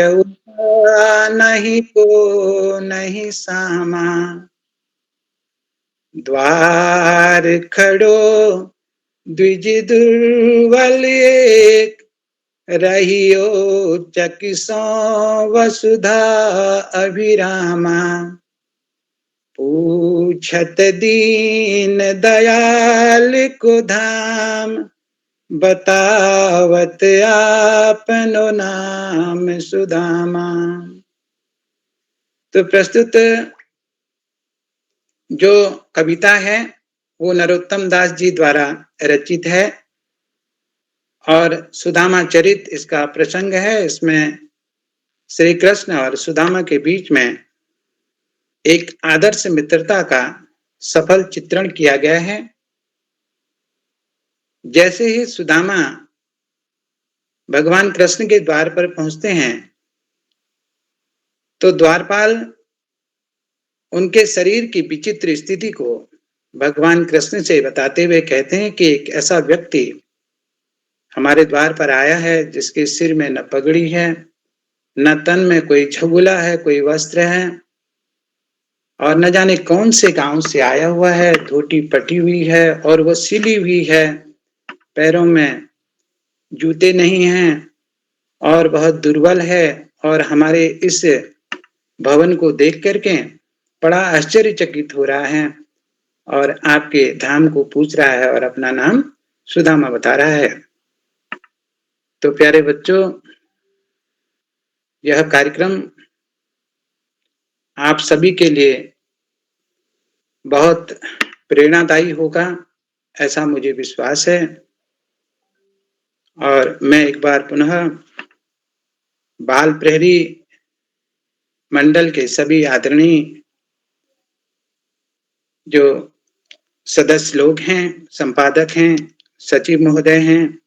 नहीं को नहीं सामा। द्वार खड़ो द्विज दुर्बल एक, रहियो चकिसो वसुधा अभिरामा। पूछत दीन दयाल को धाम, बतावत आपनो नाम सुदामा। तो प्रस्तुत जो कविता है वो नरोत्तम दास जी द्वारा रचित है और सुदामा चरित इसका प्रसंग है। इसमें श्री कृष्ण और सुदामा के बीच में एक आदर्श मित्रता का सफल चित्रण किया गया है। जैसे ही सुदामा भगवान कृष्ण के द्वार पर पहुंचते हैं तो द्वारपाल उनके शरीर की विचित्र स्थिति को भगवान कृष्ण से बताते हुए कहते हैं कि एक ऐसा व्यक्ति हमारे द्वार पर आया है जिसके सिर में न पगड़ी है, न तन में कोई झबूला है, कोई वस्त्र है, और न जाने कौन से गांव से आया हुआ है। धोती पटी हुई है और वो सिली हुई है, पैरों में जूते नहीं हैं और बहुत दुर्बल है। और हमारे इस भवन को देख करके बड़ा आश्चर्यचकित हो रहा है और आपके धाम को पूछ रहा है और अपना नाम सुदामा बता रहा है। तो प्यारे बच्चों, यह कार्यक्रम आप सभी के लिए बहुत प्रेरणादायी होगा, ऐसा मुझे विश्वास है। और मैं एक बार पुनः बाल प्रहरी मंडल के सभी आदरणीय जो सदस्य लोग हैं, संपादक हैं, सचिव महोदय हैं,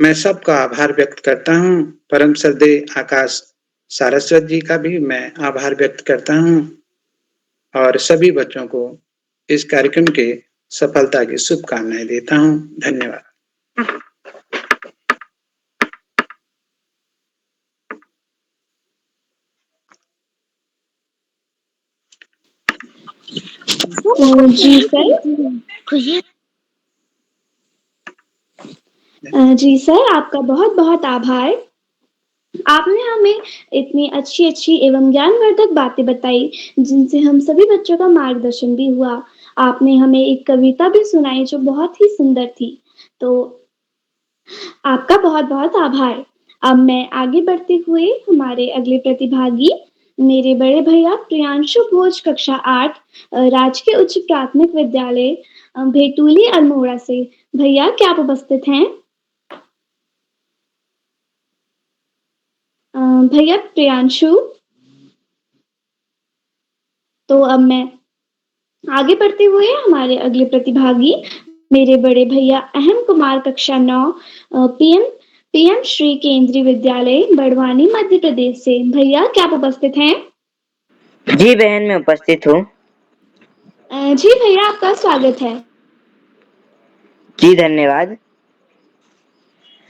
मैं सबका आभार व्यक्त करता हूं। परम श्रद्धेय आकाश सारस्वत जी का भी मैं आभार व्यक्त करता हूं और सभी बच्चों को इस कार्यक्रम के सफलता की शुभकामनाएं देता हूं। धन्यवाद। जी सर, आपका बहुत बहुत आभार। आपने हमें इतनी अच्छी अच्छी एवं ज्ञानवर्धक बातें बताई जिनसे हम सभी बच्चों का मार्गदर्शन भी हुआ। आपने हमें एक कविता भी सुनाई जो बहुत ही सुंदर थी। तो आपका बहुत बहुत आभार। अब मैं आगे बढ़ते हुए हमारे अगले प्रतिभागी मेरे बड़े भैया प्रियांशु भोज, कक्षा 8, राजकीय उच्च प्राथमिक विद्यालय भेटुली अल्मोड़ा से। भैया, क्या आप उपस्थित हैं? भैया प्रियांशु। तो अब मैं आगे बढ़ते हुए हमारे अगले प्रतिभागी मेरे बड़े भैया अहम कुमार, कक्षा 9, पीएम श्री केंद्रीय विद्यालय बड़वानी मध्य प्रदेश से। भैया, क्या आप उपस्थित हैं? जी बहन, मैं उपस्थित हूँ। जी भैया, आपका स्वागत है। जी धन्यवाद।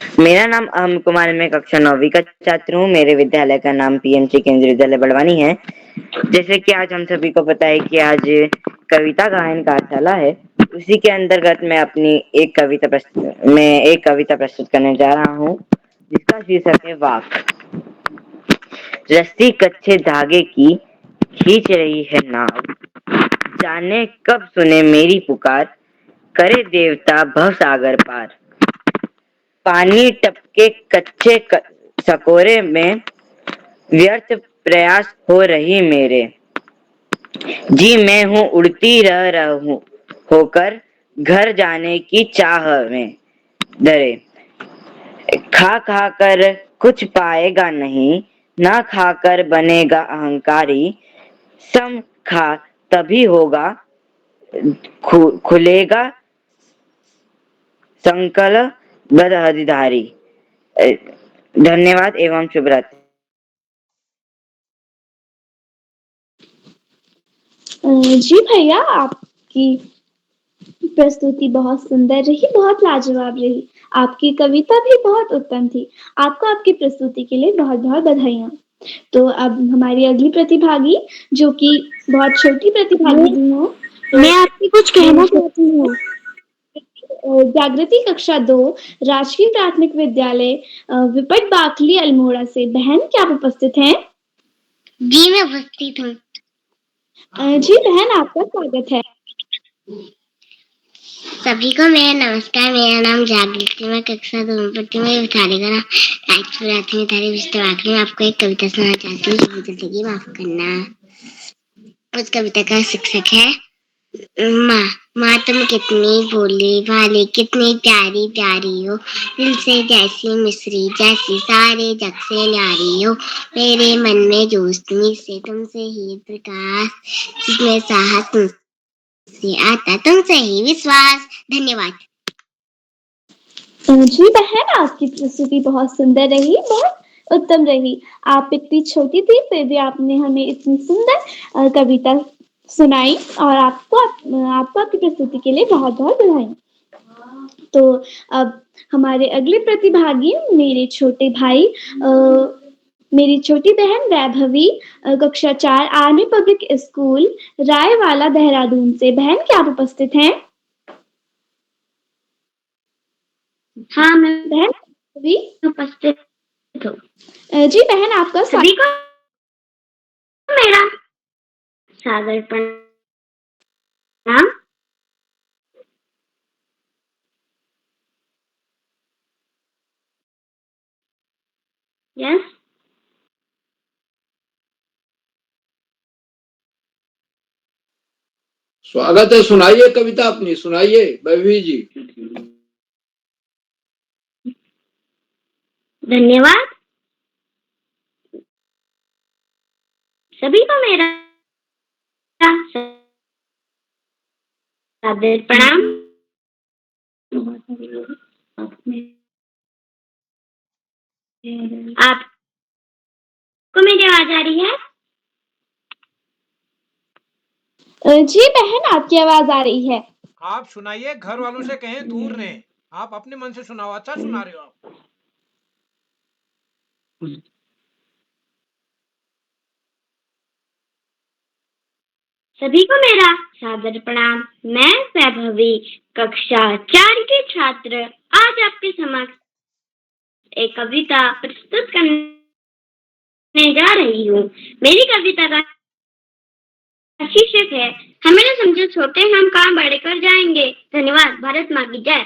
मेरा नाम अहम कुमार है, मैं कक्षा 9वीं का छात्र हूँ। मेरे विद्यालय का नाम पीएमसी केंद्रीय विद्यालय बड़वानी है। जैसे कि आज हम सभी को पता है कि आज कविता गायन कार्यशाला है, उसी के अंतर्गत मैं एक कविता प्रस्तुत करने जा रहा हूँ, जिसका शीर्षक है वाक। रस्सी कच्चे धागे की खींच रही है नाव, जाने कब सुने मेरी पुकार, करे देवता भव सागर पार। पानी टपके कच्चे सकोरे में, व्यर्थ प्रयास हो रही मेरे। जी मैं हूँ उड़ती रह हूँ होकर, घर जाने की चाह में डरे। खा खा कर कुछ पाएगा नहीं, ना खाकर बनेगा अहंकारी। सम खा तभी होगा, खुलेगा संकल्प बदहरिधारी। धन्यवाद एवं शुभ रात्रि। जी भैया, आपकी प्रस्तुति बहुत सुंदर रही, बहुत लाजवाब रही। आपकी कविता भी बहुत उत्तम थी। आपको आपकी प्रस्तुति के लिए बहुत बहुत बधाइयाँ। तो अब हमारी अगली प्रतिभागी, जो कि बहुत छोटी प्रतिभागी भी हो, मैं आपसे कुछ कहना चाहती हूँ। जागृति कक्षा 2 राजकीय प्राथमिक विद्यालय विपट बाकली अल्मोड़ा से बहन, क्या आप उपस्थित हैं? जी मैं उपस्थित हूँ। जी बहन, आपका स्वागत है। सभी को मेरा नमस्कार। मेरा नाम जागृति, मैं कक्षा 2 में पढ़ती हूँ। मेरे विद्यालय का नाम राजकीय प्राथमिक विद्यालय विपट बाकली। मैं आपको एक कविता सुनाना चाहती हूँ, जो जिंदगी माफ करना। उस कविता का शीर्षक है माँ तुम कितनी भोली भाली, कितनी प्यारी प्यारी हो, दिल से जैसी मिश्री, जैसी सारे जग से न्यारी हो। मेरे मन में जोश तुमसे, तुमसे ही प्रकाश, जिसमें साहस तुमसे आता, तुमसे ही विश्वास। धन्यवाद। जी बहन, आपकी प्रस्तुति बहुत सुंदर रही, बहुत उत्तम रही। आप इतनी छोटी थी, फिर भी आपने हमें इतनी सुंदर कविता सुनाई, और आपको आपकी प्रस्तुति के लिए बहुत बहुत बधाई। तो अब हमारे अगले प्रतिभागी, मेरे छोटे भाई, मेरी छोटी बहन वैभवी, कक्षा 4 army public school Raiwala Dehradun से। बहन, क्या आप उपस्थित हैं? हाँ मैं बहन भी उपस्थित हूँ। जी बहन, आपका सभी को मेरा सादर प्रणाम। यस, स्वागत है। सुनाइए कविता अपनी, सुनाइए वैभवी जी। धन्यवाद। सभी को मेरा सादर प्रणाम। आपको मेरी आवाज आ रही है? जी बहन, आपकी आवाज आ रही है। आप सुनाइए, घर वालों से कहें दूर रहें। आप अपने मन से सुनाओ, अच्छा सुना रहे हो आप। सभी को मेरा सादर प्रणाम। मैं वैभवी, कक्षा 4 की छात्र, आज आपके समक्ष एक कविता प्रस्तुत करने जा रही हूँ। मेरी कविता का शीर्षक है हमें न समझो छोटे, हम काम बड़े कर जाएंगे। धन्यवाद। भारत माँ की जय।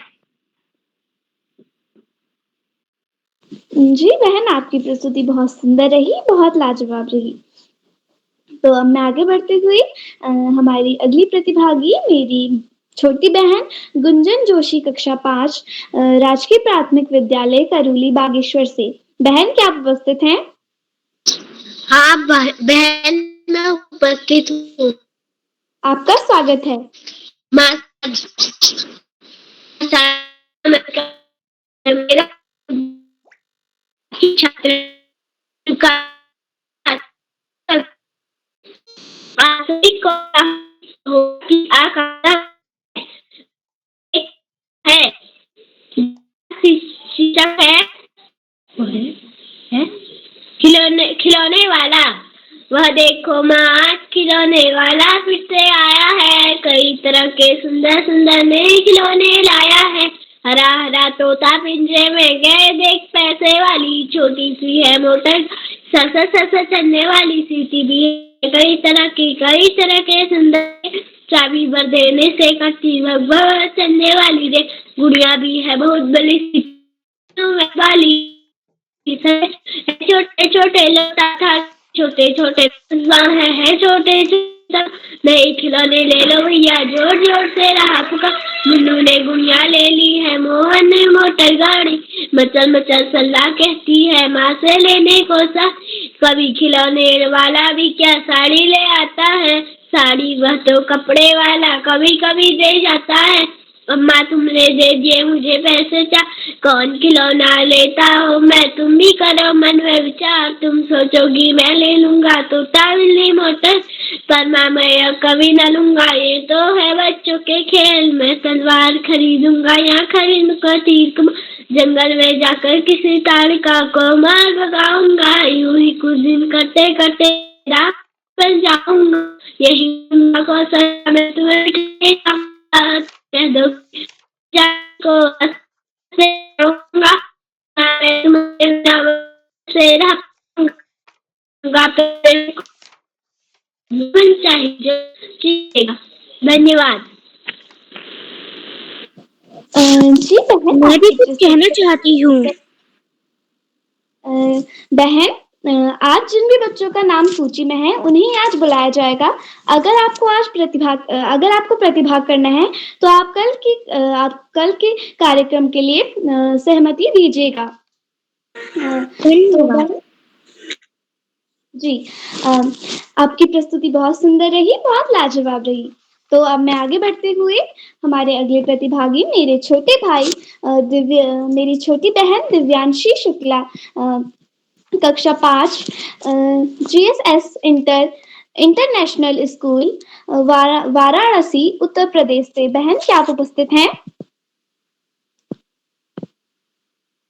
जी बहन, आपकी प्रस्तुति बहुत सुंदर रही, बहुत लाजवाब रही। तो अब मैं आगे बढ़ते हुए हमारी अगली प्रतिभागी, मेरी छोटी बहन गुंजन जोशी, कक्षा 5 राजकीय प्राथमिक विद्यालय करूली बागेश्वर से। बहन, क्या आप उपस्थित हैं? हाँ बहन, मैं उपस्थित हूँ। आपका स्वागत है। मेरा छात्र का है शीर्षक है वह देखो माँ आज खिलौने वाला फिर से आया है, कई तरह के सुंदर सुंदर नए खिलौने लाया है। हरा हरा तोता पिंजरे में गए, देख पैसे वाली छोटी सी है मोटर, सर चलने वाली सीटी भी है, कई तरह के सुंदर, चाबी भर देने से कच्ची भगभग चलने वाली रे, गुड़िया भी है बहुत बड़ी सी वाली, छोटे छोटे लौटा था, छोटे छोटे है छोटे छोटे नए खिलौने ले लो भैया, जोर जोर से रहा पुकार, मुन्नू ने गुड़िया ले ली है, मोहन ने मोटर गाड़ी, मचल मचल सल्ला कहती है माँ से लेने को सा, कभी खिलौने वाला भी क्या साड़ी ले आता है, साड़ी वह तो कपड़े वाला कभी कभी दे जाता है, अम्मा तुमने दे दिए मुझे पैसे चा, कौन खिलौना लेता हो मैं, तुम भी करो मन में विचार, तुम सोचोगी मैं ले लूंगा तो बिल्ली मोटर, पर मैं कभी न लूंगा, ये तो है बच्चों के खेल, मैं तलवार खरीदूंगा या खरीद कर तीर, जंगल में जाकर किसी ताड़िका को मार भगाऊंगा, यूं ही कुछ दिन करते करते रात बन जाऊंगा, यही को सजा मैं तुम्हें कह दो को से रहूंगा, मैं तुम्हें से रहूंगा, चाहिए जो चीजेगा। धन्यवाद। जी बहन, मैं भी कुछ कहना चाहती हूँ। बहन, आज जिन भी बच्चों का नाम सूची में है उन्हें आज बुलाया जाएगा। अगर आपको प्रतिभाग करना है तो आप कल के कार्यक्रम के लिए सहमति दीजिएगा। जी, आपकी प्रस्तुति बहुत सुंदर रही, बहुत लाजवाब रही। तो अब मैं आगे बढ़ते हुए हमारे अगले प्रतिभागी मेरी छोटी बहन दिव्यांशी शुक्ला, कक्षा 5 GSS international school Varanasi Uttar Pradesh से। बहन, क्या आप उपस्थित हैं?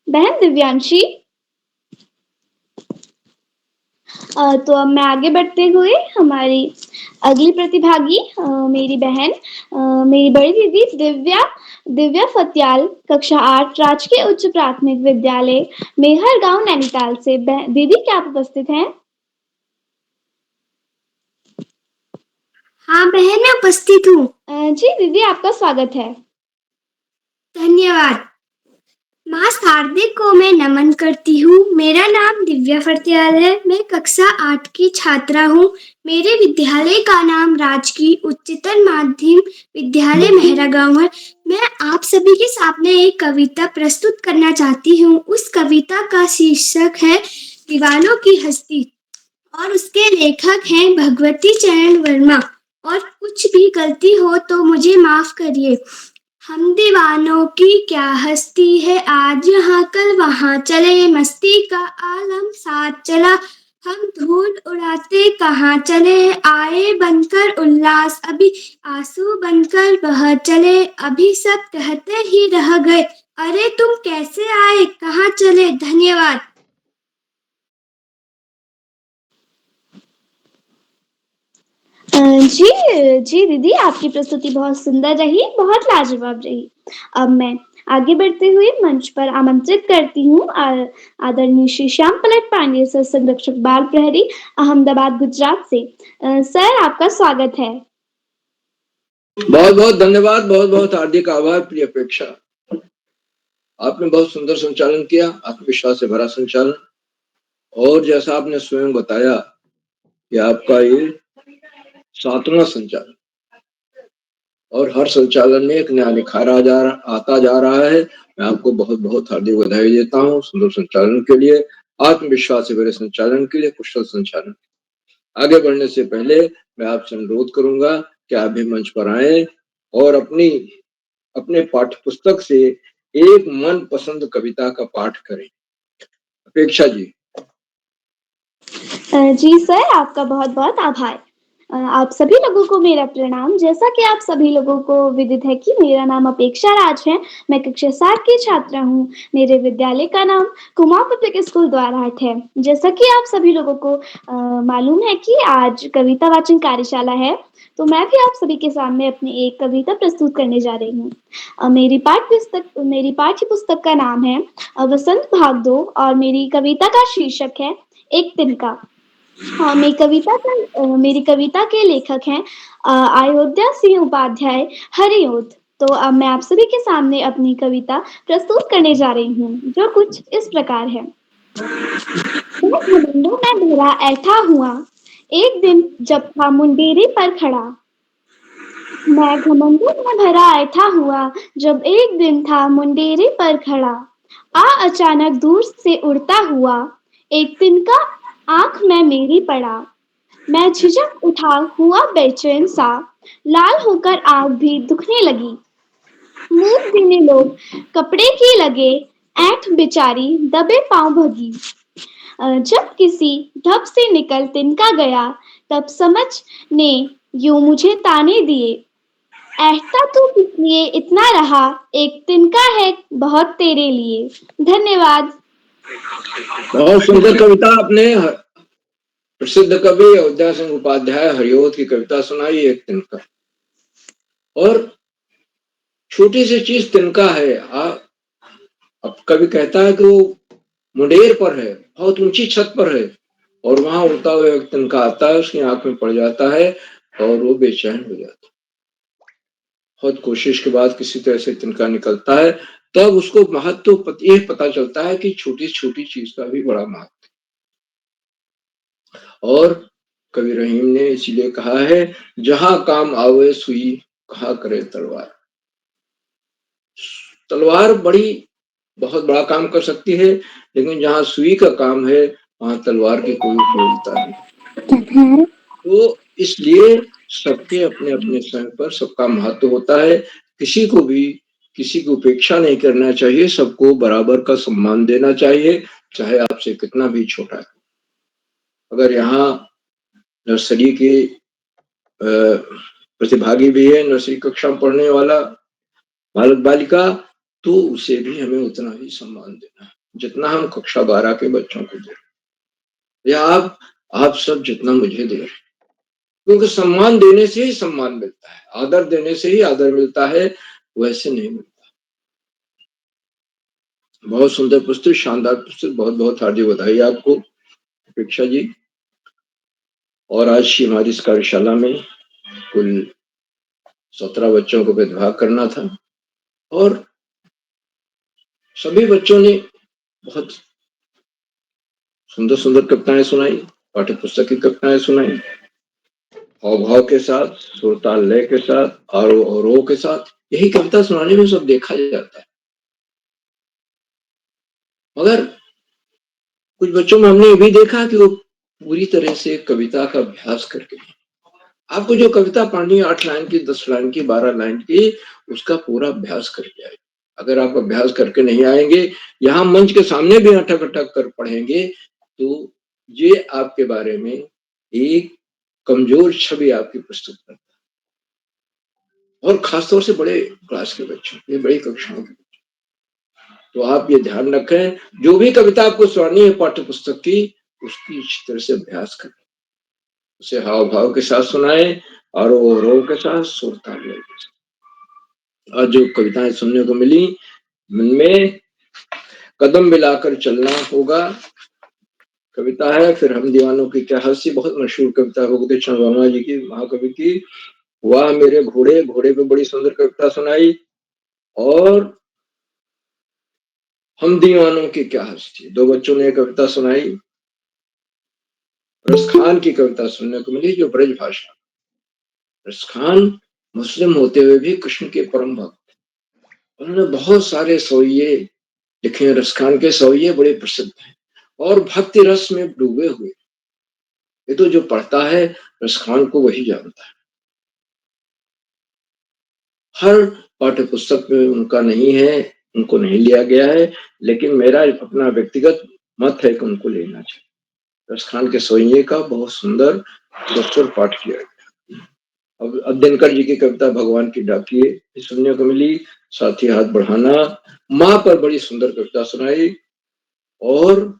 बहन दिव्यांशी। तो अब मैं आगे बढ़ते हुए हमारी अगली प्रतिभागी मेरी बहन, मेरी बड़ी दीदी दिव्या फत्याल, कक्षा 8 राजकीय उच्च प्राथमिक विद्यालय मेहर गांव नैनीताल से। दीदी, क्या आप उपस्थित हैं? हाँ बहन, मैं उपस्थित हूँ। जी दीदी, आपका स्वागत है। धन्यवाद। माँ शारदे को मैं नमन करती हूँ। मेरा नाम दिव्या फत्याल है। मैं कक्षा 8 की छात्रा हूँ। मेरे विद्यालय का नाम राजकीय उच्चतर माध्यमिक विद्यालय मेहरा गांव है। मैं आप सभी के सामने एक कविता प्रस्तुत करना चाहती हूँ। उस कविता का शीर्षक है दीवानों की हस्ती और उसके लेखक हैं भगवती चरण वर्मा। और कुछ भी गलती हो तो मुझे माफ करिए। हम दीवानों की क्या हस्ती है, आज यहाँ कल वहाँ चले, मस्ती का आलम साथ चला, हम धूल उड़ाते कहाँ चले, आए बनकर उल्लास अभी आंसू बनकर बह चले, अभी सब कहते ही रह गए, अरे तुम कैसे आए कहाँ चले। धन्यवाद। जी दीदी, आपकी प्रस्तुति बहुत सुंदर रही, बहुत लाजवाब रही। अब मैं आगे बढ़ते हुए मंच पर आमंत्रित करती हूँ आदरणीय श्री श्याम पलट पांडे सर, संरक्षक बाल प्रहरी, अहमदाबाद गुजरात से। सर, आपका स्वागत है। बहुत बहुत धन्यवाद, बहुत बहुत हार्दिक आभार। प्रिय अपेक्षा, आपने बहुत सुंदर संचालन किया, आत्मविश्वास से भरा संचालन, और जैसा आपने स्वयं बताया कि आपका ये 7वां संचालन और हर संचालन में एक नया निखार आता जा रहा है। मैं आपको बहुत बहुत हार्दिक बधाई देता हूँ सुंदर संचालन के लिए, आत्मविश्वास से भरे संचालन के लिए, कुशल संचालन। आगे बढ़ने से पहले मैं आपसे अनुरोध करूंगा कि आप भी मंच पर आए और अपने पाठ्य पुस्तक से एक मन पसंद कविता का पाठ करें। अपेक्षा जी। जी सर, आपका बहुत बहुत आभार। आप सभी लोगों को मेरा प्रणाम। जैसा कि आप सभी लोगों को विदित है कि मेरा नाम अपेक्षा राज है। मैं कक्षा 7 की छात्रा हूँ। मेरे विद्यालय का नाम कुमाऊं पब्लिक स्कूल द्वाराहाट है। जैसा कि आप सभी लोगों को मालूम है कि आज कविता वाचन कार्यशाला है, तो मैं भी आप सभी के सामने अपनी एक कविता प्रस्तुत करने जा रही हूँ। मेरी पाठ्य पुस्तक का नाम है वसंत भाग 2 और मेरी कविता का शीर्षक है एक तिनका। हाँ, मेरी कविता के लेखक हैं अयोध्या सिंह उपाध्याय हरिओद। तो अब मैं आप सभी के सामने अपनी कविता प्रस्तुत करने जा रही हूँ, जो कुछ इस प्रकार है। मैं घमंडों में भरा ऐठा हुआ, एक दिन जब था मुंडेरी पर खड़ा। मैं घमंडों में भरा ऐठा हुआ, जब एक दिन था मुंडेरी पर खड़ा। अचानक दूर से उड़ता हुआ, एक तिनका आंख में मेरी पड़ा। मैं झिझक उठा हुआ बेचैन सा, लाल होकर आंख भी दुखने लगी। मूत देने लोग कपड़े की लगे, ऐंठ बेचारी दबे पांव भगी। जब किसी ढप से निकल तिनका गया, तब समझ ने यूं मुझे ताने दिए। ऐठता तू किस लिए इतना रहा, एक तिनका है बहुत तेरे लिए। धन्यवाद। बहुत सुंदर कविता आपने प्रसिद्ध कवि अयोध्या सिंह उपाध्याय हरिओद की कविता सुनाई, एक तिनका। और छोटी सी चीज तिनका है। अब कवि कहता है कि वो मुंडेर पर है, बहुत ऊंची छत पर है, और वहां उड़ता हुआ एक तिनका आता है, उसकी आंख में पड़ जाता है और वो बेचैन हो जाता है। बहुत कोशिश के बाद किसी तरह से तिनका निकलता है, तब उसको महत्व ये पता चलता है कि छोटी छोटी चीज का भी बड़ा महत्व। और कवि रहीम ने इसीलिए कहा है, जहां काम आवे सुई कहा करे तलवार। तलवार बहुत बड़ा काम कर सकती है, लेकिन जहां सुई का काम है वहां तलवार की कोई उपयोगिता नहीं। तो इसलिए सबके अपने अपने समय पर सबका महत्व होता है। किसी की उपेक्षा नहीं करना चाहिए, सबको बराबर का सम्मान देना चाहिए, चाहे आपसे कितना भी छोटा है। अगर यहाँ नर्सरी के प्रतिभागी भी है, नर्सरी कक्षा में पढ़ने वाला बालक बालिका, तो उसे भी हमें उतना ही सम्मान देना है जितना हम कक्षा 12 के बच्चों को दे रहे, या आप सब जितना मुझे दे रहे, क्योंकि सम्मान देने से ही सम्मान मिलता है, आदर देने से ही आदर मिलता है, वैसे नहीं मिलता। बहुत सुंदर पुस्तक, शानदार पुस्तक, बहुत बहुत हार्दिक बधाई आपको अपेक्षा जी। और आज की हमारी इस कार्यशाला में कुल 17 बच्चों को प्रतिभाग करना था, और सभी बच्चों ने बहुत सुंदर सुंदर कविताएं सुनाई, पाठ्य पुस्तक की कविताएं सुनाई, हाव भाव के साथ, सुर ताल लय के साथ, आरोह अवरोह के साथ। यही कविता सुनाने में सब देखा जाता है। मगर कुछ बच्चों में हमने ये भी देखा कि वो पूरी तरह से कविता का अभ्यास करके, आपको जो कविता पढ़नी है 8 लाइन की, 10 लाइन की, 12 लाइन की, उसका पूरा अभ्यास करके आए। अगर आप अभ्यास करके नहीं आएंगे, यहाँ मंच के सामने भी अटक अटक कर पढ़ेंगे, तो ये आपके बारे में एक कमजोर छवि आपकी प्रस्तुत करता है। और खासतौर से बड़े क्लास के बच्चों, ये बड़ी कक्षाओं के बच्चे, तो आप ये ध्यान रखें, जो भी कविता आपको सुनानी है पाठ्य पुस्तक की, उसकी इस तरह से अभ्यास करें, उसे हाव भाव के साथ सुनाए, और वो रोह के साथ, सुर ताल लय के साथ। आज जो कविताएं सुनने को मिली, में कदम मिलाकर चलना होगा कविता है। फिर हम दीवानों की क्या हंसी, बहुत मशहूर कविता भगवती चरण वर्मा जी की, महाकवि की। वाह मेरे घोड़े, घोड़े पे बड़ी सुंदर कविता सुनाई। और हम दीवानों की क्या हंसी, 2 बच्चों ने कविता सुनाई। रसखान की कविता सुनने को मिली, जो ब्रज भाषा। रसखान मुस्लिम होते हुए भी कृष्ण के परम भक्त, उन्होंने बहुत सारे सोइये लिखे हैं। रसखान के सोइये बड़े प्रसिद्ध हैं और भक्ति रस में डूबे हुए। ये तो जो पढ़ता है रसखान को वही जानता है। हर पाठ्य पुस्तक में उनका नहीं है, उनको नहीं लिया गया है, लेकिन मेरा अपना व्यक्तिगत मत है कि उनको लेना चाहिए। रसखान के सोइये का बहुत सुंदर सस्तर पाठ किया गया। अब दिनकर जी की कविता भगवान की डाकिए सुनने को मिली, साथ ही हाथ बढ़ाना, माँ पर बड़ी सुंदर कविता सुनाई, और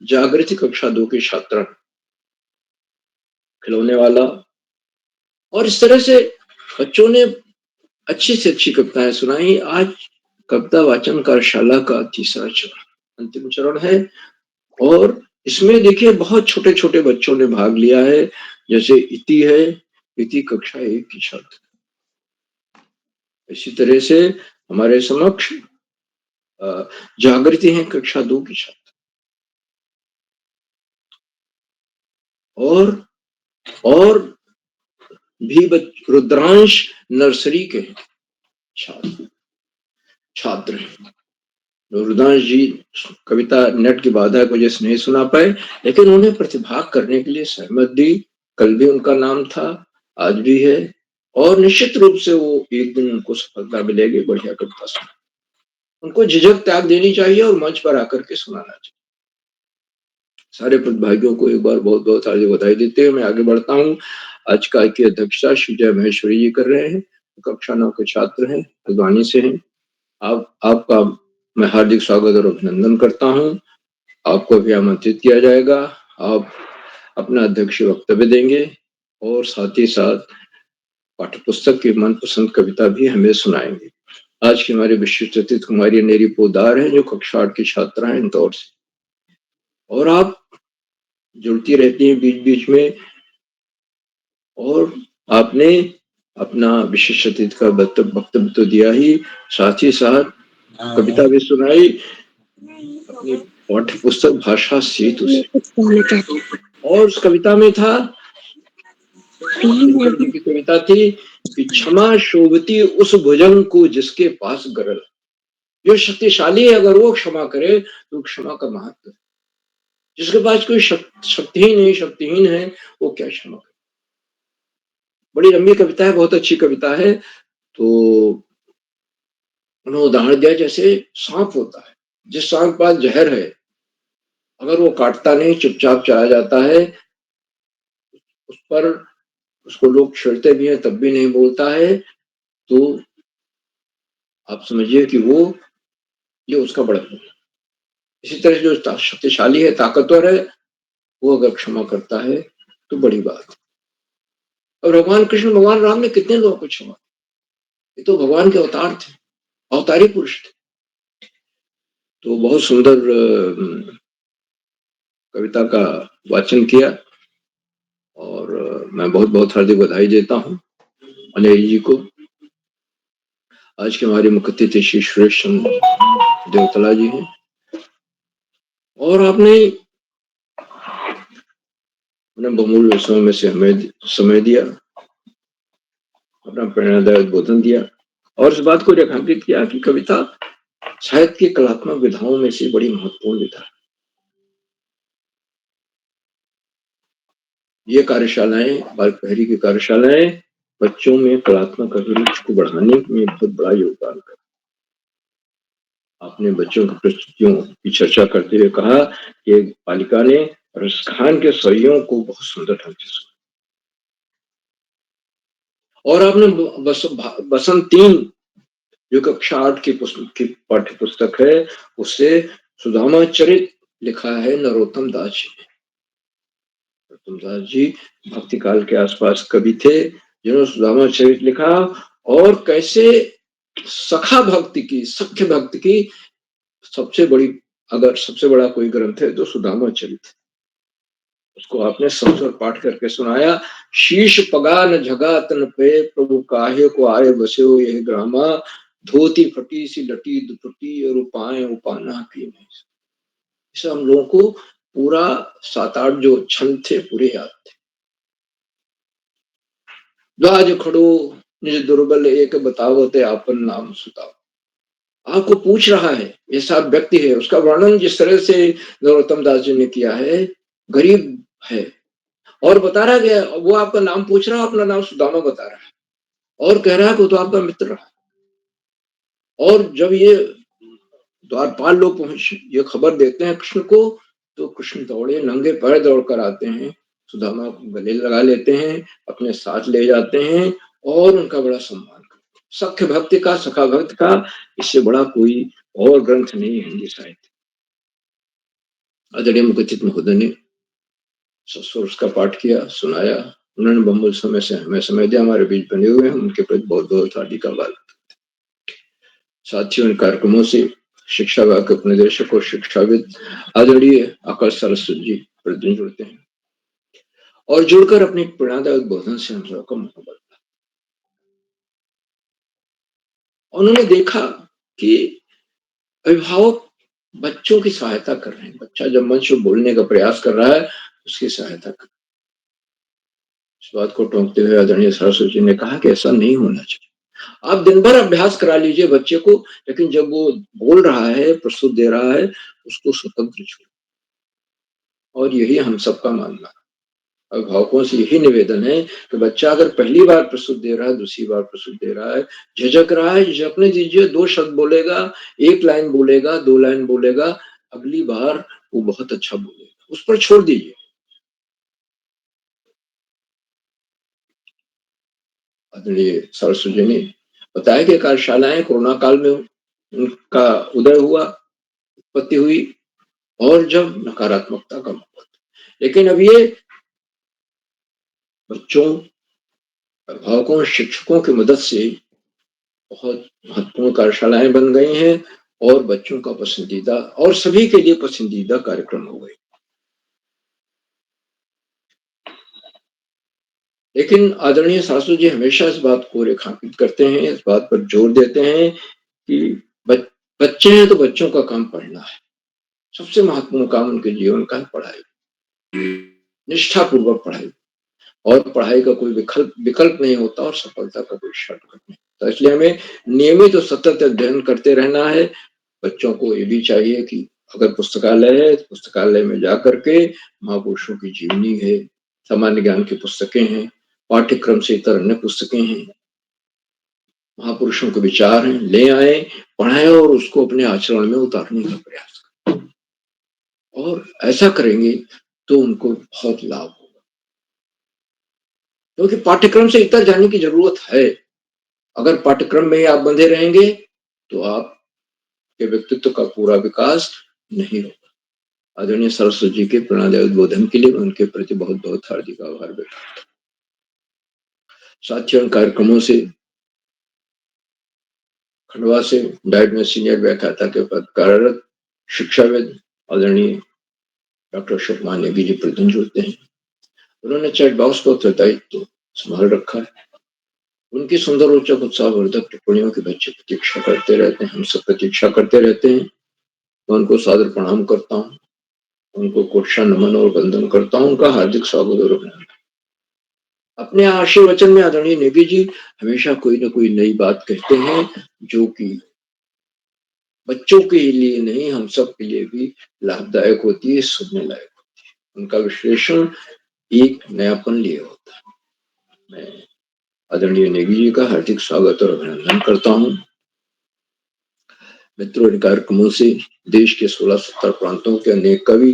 जागृति कक्षा 2 की छात्रा खिलौने वाला, और इस तरह से बच्चों ने अच्छी से अच्छी कविताएं सुनाई। आज कविता वाचन कार्यशाला का तीसरा चरण, अंतिम चरण है, और इसमें देखिए बहुत छोटे छोटे बच्चों ने भाग लिया है। जैसे इति है, इति कक्षा 1 की छात्र। इसी तरह से हमारे समक्ष जागृति है, कक्षा 2 की छात्र। और भी रुद्रांश नर्सरी के छात्र हैं। रुद्रांश जी कविता नेट की बाधा की वजह से नहीं सुना पाए, लेकिन उन्हें प्रतिभाग करने के लिए सहमत दी। कल भी उनका नाम था, आज भी है, और निश्चित रूप से वो एक दिन उनको सफलता मिलेगी। बढ़िया कविता सुना, उनको झिझक त्याग देनी चाहिए और मंच पर आकर के सुनाना चाहिए। सारे प्रतिभागियों को एक बार बहुत बहुत हार्दिक बधाई देते हुए मैं आगे बढ़ता हूँ। आज का की अध्यक्षता श्री जय महेश्वरी जी कर रहे हैं, कक्षा 9 के छात्र हैं, हल्द्वानी से हैं। आपका मैं हार्दिक स्वागत और अभिनंदन करता हूँ। आपको भी आमंत्रित किया जाएगा, आप अपना अध्यक्ष वक्तव्य देंगे और साथ ही साथ पाठ्य पुस्तक की मनपसंद कविता भी हमें सुनाएंगे। आज की हमारी विशिष्ट अतिथि कुमारी अनेरी पोद्दार है, जो कक्षा 8 की छात्रा है इंदौर से, और आप जुड़ती रहती हैं बीच बीच में, और आपने अपना विशिष्ट अतिथि का वक्तव्य तो दिया ही, साथ ही साथ कविता भी सुनाई, अपनी पाठ्य पुस्तक भाषा सेतु से। और उस कविता में था, की कविता थी कि क्षमा शोभती उस भुजंग को जिसके पास गरल। जो शक्तिशाली है अगर वो क्षमा करे तो क्षमा का महत्व है। जिसके पास कोई शक्तिहीन है वो क्या क्षमा करे। बड़ी लंबी कविता है, बहुत अच्छी कविता है। तो उन्होंने उदाहरण दिया, जैसे सांप होता है, जिस सांप के पास जहर है, अगर वो काटता नहीं, चुपचाप चला जाता है, उस पर उसको लोग छेड़ते भी हैं तब भी नहीं बोलता है, तो आप समझिए कि वो ये उसका बड़प्पन है। इसी तरह जो शक्तिशाली है, ताकतवर है, वो अगर क्षमा करता है तो बड़ी बात है। और भगवान कृष्ण, भगवान राम ने कितने लोगों को क्षमा, ये तो भगवान के अवतार थे, अवतारी पुरुष थे। तो बहुत सुंदर कविता का वाचन किया, और मैं बहुत बहुत हार्दिक बधाई देता हूँ अनिल जी को। आज के हमारे मुख्य अतिथि श्री सुरेश चंद्र देवतला जी हैं, और आपने बहुमूल्य समय में से हमें समय दिया, अपना प्रेरणादायक बोधन दिया, और इस बात को रेखांकित किया कि कविता साहित्य की कलात्मक विधाओं में से बड़ी महत्वपूर्ण विधा है। ये कार्यशालाएं, बाल पहरी की कार्यशालाएं बच्चों में कलात्मक अभिरुचि को बढ़ाने में बहुत बड़ा योगदान करती। आपने बच्चों की प्रस्तुतियों की चर्चा करते हुए कहा कि बालिका ने रसखान के स्वरियों को बहुत सुंदर ढंग से सुना, और आपने बसंत 3 जो कक्षा 8 की पाठ्य पुस्तक है, उससे सुदामा चरित लिखा है नरोत्तम दास जी ने। नरोत्तम दास जी भक्ति काल के आसपास कवि थे, जिन्होंने सुदामा चरित लिखा, और कैसे सखा भक्ति की, सख्य भक्ति की सबसे बड़ी, अगर सबसे बड़ा कोई ग्रंथ है तो सुदामा चरित। उसको आपने संस्वर पाठ करके सुनाया। शीश पगा न झगा तन पे, प्रभु काहे को आए बस्यो यह ग्रामा, धोती फटी सी लटी दुपटी और उपाय उपाना की नहीं। इसे हम लोगों को पूरा 7-8 जो छंद थे पूरे याद थे। द्वाज खड़ो निज दुर्बल एक बतावते आपन नाम सुताओ। आपको पूछ रहा है, ऐसा व्यक्ति है, उसका वर्णन जिस तरह से नरोत्तम दास जी ने किया है, गरीब है, और बता रहा गया, वो आपका नाम पूछ रहा है, अपना नाम सुदामा बता रहा है, और कह रहा है कि वो तो आपका मित्र रहा। और जब ये द्वारपाल लोग ये खबर देते हैं कृष्ण को, तो कृष्ण दौड़े, नंगे पैर दौड़ कर आते हैं सुदामा को गले लगा लेते हैं, अपने साथ ले जाते हैं और उनका बड़ा सम्मान करते हैं। सख्य भक्ति का, सखा भक्त का इससे बड़ा कोई और ग्रंथ नहीं है हिंदी साहित्य। आदरणीय मुखचित महोदय ने ससुर उसका पाठ किया, सुनाया। उन्होंने बहुमूल्य समय से हमें समय दिया, हमारे बीच बने हुए हैं, उनके प्रति बहुत बहुत हार्दिक आभार। साथियों, इन कार्यक्रमों से शिक्षा विभाग के उपनिदेशक और शिक्षाविद आदरणीय आकाश सरस्वती जी प्रतिदिन जुड़ते हैं और जुड़कर अपने प्रेरणादायक बोधन से हम सबका मनोबल। उन्होंने देखा कि अभिभावक बच्चों की सहायता कर रहे हैं। बच्चा जब मंच पर बोलने का प्रयास कर रहा है, उसकी सहायता कर। इस बात को टोकते हुए आदरणीय सरस्वती जी ने कहा कि ऐसा नहीं होना चाहिए। आप दिन भर अभ्यास करा लीजिए बच्चे को, लेकिन जब वो बोल रहा है, प्रस्तुत दे रहा है, उसको स्वतंत्र छोड़ो। और यही हम सबका मानना है। अभिभावकों से यही निवेदन है कि बच्चा अगर पहली बार प्रस्तुत दे रहा है, दूसरी बार प्रस्तुत दे रहा है, झिझक रहा है, झिझकने दीजिए। 2 शब्द बोलेगा, 1 लाइन बोलेगा, 2 लाइन बोलेगा, अगली बार वो बहुत अच्छा बोलेगा, उस पर छोड़ दीजिए। आदरणीय सरस्वती जी ने बताया कि कार्यशालाएं कोरोना काल में उनका उदय हुआ, उत्पत्ति हुई और जब नकारात्मकता का माहौल, लेकिन अब ये बच्चों, अभिभावकों, शिक्षकों की मदद से बहुत महत्वपूर्ण कार्यशालाएं बन गई हैं और बच्चों का पसंदीदा और सभी के लिए पसंदीदा कार्यक्रम हो गए। लेकिन आदरणीय सरस्वती जी हमेशा इस बात को रेखांकित करते हैं, इस बात पर जोर देते हैं कि बच्चे हैं तो बच्चों का काम पढ़ना है। सबसे महत्वपूर्ण काम उनके जीवन का है पढ़ाई, निष्ठापूर्वक पढ़ाई। और पढ़ाई का कोई विकल्प नहीं होता और सफलता का कोई शॉर्टकट नहीं। तो इसलिए हमें नियमित और सतत अध्ययन करते रहना है। बच्चों को ये भी चाहिए कि अगर पुस्तकालय है, तो पुस्तकालय में जाकर के महापुरुषों की जीवनी है, सामान्य ज्ञान की पुस्तकें हैं, पाठ्यक्रम से इतर अन्य पुस्तकें हैं, महापुरुषों के विचार हैं, ले आए, पढ़ाएं और उसको अपने आचरण में उतारने का प्रयास करें। और ऐसा करेंगे तो उनको बहुत लाभ होगा, क्योंकि पाठ्यक्रम से इतर जाने की जरूरत है। अगर पाठ्यक्रम में आप बंधे रहेंगे तो आपके व्यक्तित्व का पूरा विकास नहीं होगा। आदरणीय सरस्वती जी के प्रेरणादायक उद्बोधन के लिए उनके प्रति बहुत बहुत हार्दिक आभार व्यक्त करता हूं। साथियों, कार्यक्रमों से खंडवा से डाइट में सीनियर व्याख्याता के पद कार्यरत शिक्षाविद आदरणीय डॉक्टर अशोक मानेगी जी प्रतिदिन जुड़ते हैं। उन्होंने चैट बॉक्स को उत्तरदायित्व संभाल रखा है। उनकी सुंदर, रोचक, उत्साहवर्धक टिप्पणियों की बच्चे प्रतीक्षा करते रहते हैं, हम सब प्रतीक्षा करते रहते हैं। मैं उनको सादर प्रणाम करता हूँ, उनको कोटि नमन और वंदन करता हूँ, उनका हार्दिक स्वागत और अभिनंदन। अपने आशीर्वचन में आदरणीय नेगी जी हमेशा कोई ना कोई नई बात कहते हैं, जो कि बच्चों के लिए नहीं, हम सब के लिए भी लाभदायक होती है, सुनने लायक होती है। उनका विश्लेषण एक नयापन लिए होता है। मैं आदरणीय नेगी जी का हार्दिक स्वागत और अभिनंदन करता हूँ। मित्रों, इन कार्यक्रमों से देश के 16-17 प्रांतों के अनेक कवि,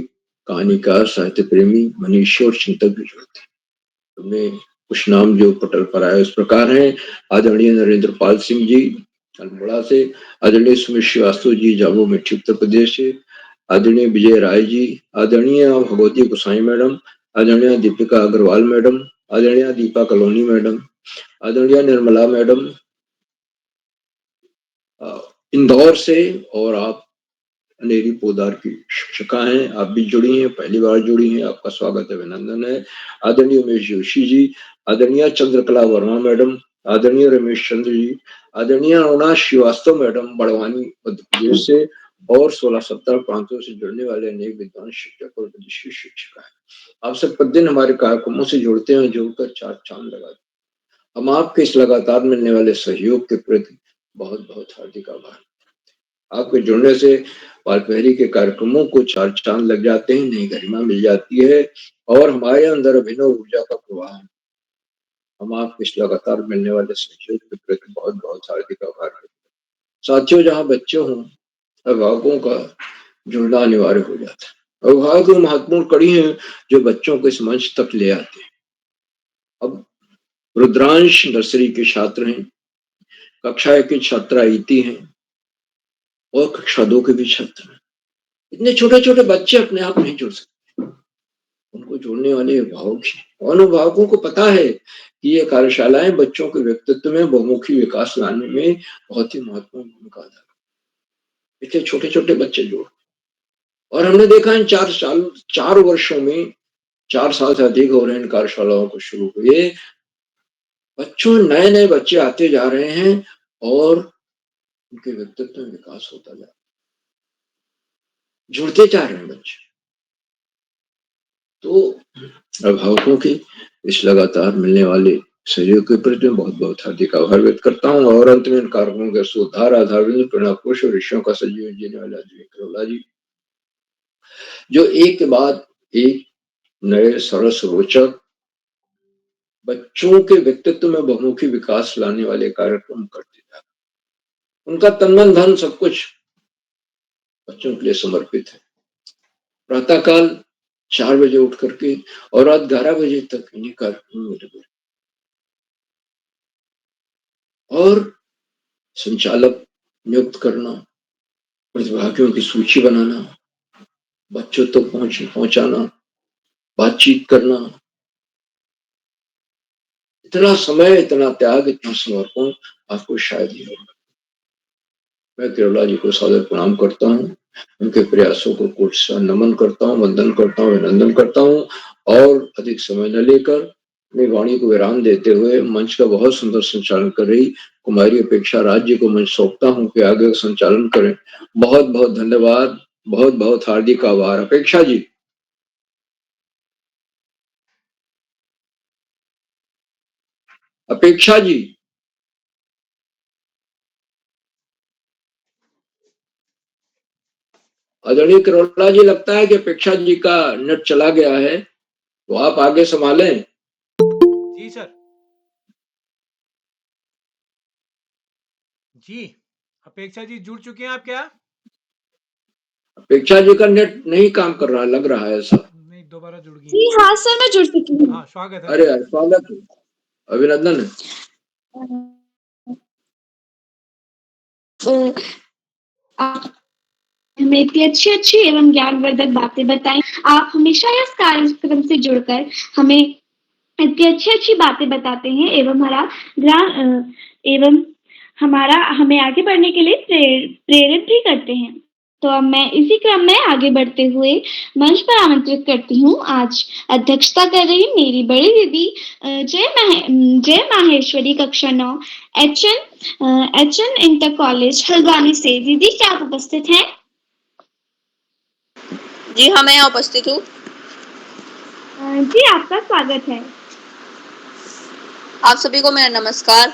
कहानीकार, साहित्य प्रेमी, मनीषी और चिंतक भी जुड़ते हैं। उनमें कुछ नाम जो पटल पर आए इस प्रकार हैं। आदरणीय नरेंद्र पाल सिंह जी अल्मोड़ा से, आदरणीय सुमित श्रीवास्तव जी जामो मिट्टी उत्तर प्रदेश से, आदरणीय विजय राय जी, आदरणीय भगवती गोसाई मैडम, आदरणीय दीपिका अग्रवाल मैडम, आदरणीय दीपा कलोनी मैडम, आदरणीय निर्मला मैडम इंदौर से, और आप अनेरी पोदार की शिक्षिका हैं, आप भी जुड़ी हैं, पहली बार जुड़ी हैं, आपका स्वागत अभिनंदन है। आदरणीय उमेश जोशी जी, आदरणीय चंद्रकला वर्मा मैडम, आदरणीय रमेश चंद्र जी, आदरणीय अरुणा श्रीवास्तव मैडम बड़वानी मध्य प्रदेश से, और 16-17 प्रांतों से जुड़ने वाले अनेक विद्वान शिक्षक और विदेशी शिक्षिका हैं। आप सब प्रतिदिन हमारे कार्यक्रमों से जुड़ते हैं, जुड़कर 4 चांद लगाते हैं। हम आपके इस लगातार मिलने वाले सहयोग के प्रति बहुत बहुत हार्दिक आभार। आपके जुड़ने से वालपहरी के कार्यक्रमों को 4 चांद लग जाते हैं, नई गरिमा मिल जाती है और हमारे अंदर अभिनव ऊर्जा का प्रवाह है। हम आपके इस लगातार मिलने वाले सहयोग के प्रति बहुत बहुत हार्दिक आभार करते हैं। साथियों, जहाँ बच्चे हों, अभिभावकों का जुड़ना अनिवार्य हो जाता है। अभिभावक की महत्वपूर्ण कड़ी है जो बच्चों को इस मंच तक ले आते हैं। अब रुद्रांश नर्सरी के छात्र हैं, कक्षा 1 की छात्रा इति हैं और कक्षा 2 के भी छात्र हैं। इतने छोटे छोटे बच्चे अपने आप नहीं जुड़ सकते, उनको जोड़ने वाले अभिभावक हैं और अभिभावकों को पता है कि ये कार्यशालाएं बच्चों के व्यक्तित्व में बहुमुखी विकास लाने में बहुत ही महत्वपूर्ण भूमिका अदा करती है। इतने छोटे छोटे बच्चे जोड़, और हमने देखा इन 4 वर्षों में 4 साल से अधिक हो रहे हैं इन कार्यशालाओं को शुरू हुए, बच्चों नए नए बच्चे आते जा रहे हैं और उनके व्यक्तित्व में विकास होता जा रहा है, जुड़ते जा रहे हैं बच्चे। तो अभिभावकों की इस लगातार मिलने वाले सहयोग के प्रति मैं बहुत बहुत हार्दिक आभार व्यक्त करता हूँ और अंत में इन कार्यक्रमों के सुधार आधार प्रेरणा पुरुष और ऋषियों का सजीवन जीने वाला करोला जी, जो एक के बाद एक नए सरस रोचक बच्चों के व्यक्तित्व में बहुमुखी विकास लाने वाले कार्यक्रम करते जा रहे, उनका तन मन धन सब कुछ बच्चों के लिए समर्पित है। प्रातःकाल 4 बजे उठ करके और रात 11 बजे तक इन्हीं कार्यक्रमों में लगे और संचालक नियुक्त करना, प्रतिभागियों की सूची बनाना, बच्चों तक पहुंचाना, बातचीत करना, इतना समय, इतना त्याग, इतना समर्पण आपको शायद ही होगा। मैं करोला जी को सादर प्रणाम करता हूँ, उनके प्रयासों को कोटि से नमन करता हूँ, वंदन करता हूँ, अभिनंदन करता हूँ और अधिक समय न लेकर अपनी वाणी को विराम देते हुए मंच का बहुत सुंदर संचालन कर रही कुमारी अपेक्षा राज्य को मंच सौंपता हूँ कि आगे संचालन करें। बहुत बहुत धन्यवाद, बहुत बहुत हार्दिक आभार। अपेक्षा जी। अपेक्षा जी। आदरणीय करोला जी, लगता है कि अपेक्षा जी का नेट चला गया है, तो आप आगे संभालें। जी सर। जी अपेक्षा जी जुड़ चुके हैं आप क्या? अपेक्षा जी का नेट नहीं काम कर रहा, लग रहा है ऐसा। नहीं, दोबारा जुड़ गई। जी हाँ सर, मैं जुड़ चुकी हूँ। हाँ, स्वागत है। अरे यार, स्वागत है, अभिनंदन है। आप हमें इतनी अच्छी अच्छी एवं ज्ञानवर्धक बातें बताएं। आप हमेशा इस कार्यक्रम से जुड़कर हमें इतनी अच्छी अच्छी बातें बताते हैं एवं हमारा हमें आगे बढ़ने के लिए प्रेरित भी करते हैं। तो अब मैं इसी क्रम में आगे बढ़ते हुए मंच पर आमंत्रित करती हूँ आज अध्यक्षता कर रही मेरी बड़ी दीदी जय माहेश्वरी कक्षा 9 एचएन इंटर कॉलेज हल्द्वानी से। दीदी क्या आप उपस्थित हैं? जी हाँ, मैं यहाँ उपस्थित हूँ। जी आपका स्वागत है। आप सभी को मेरा नमस्कार।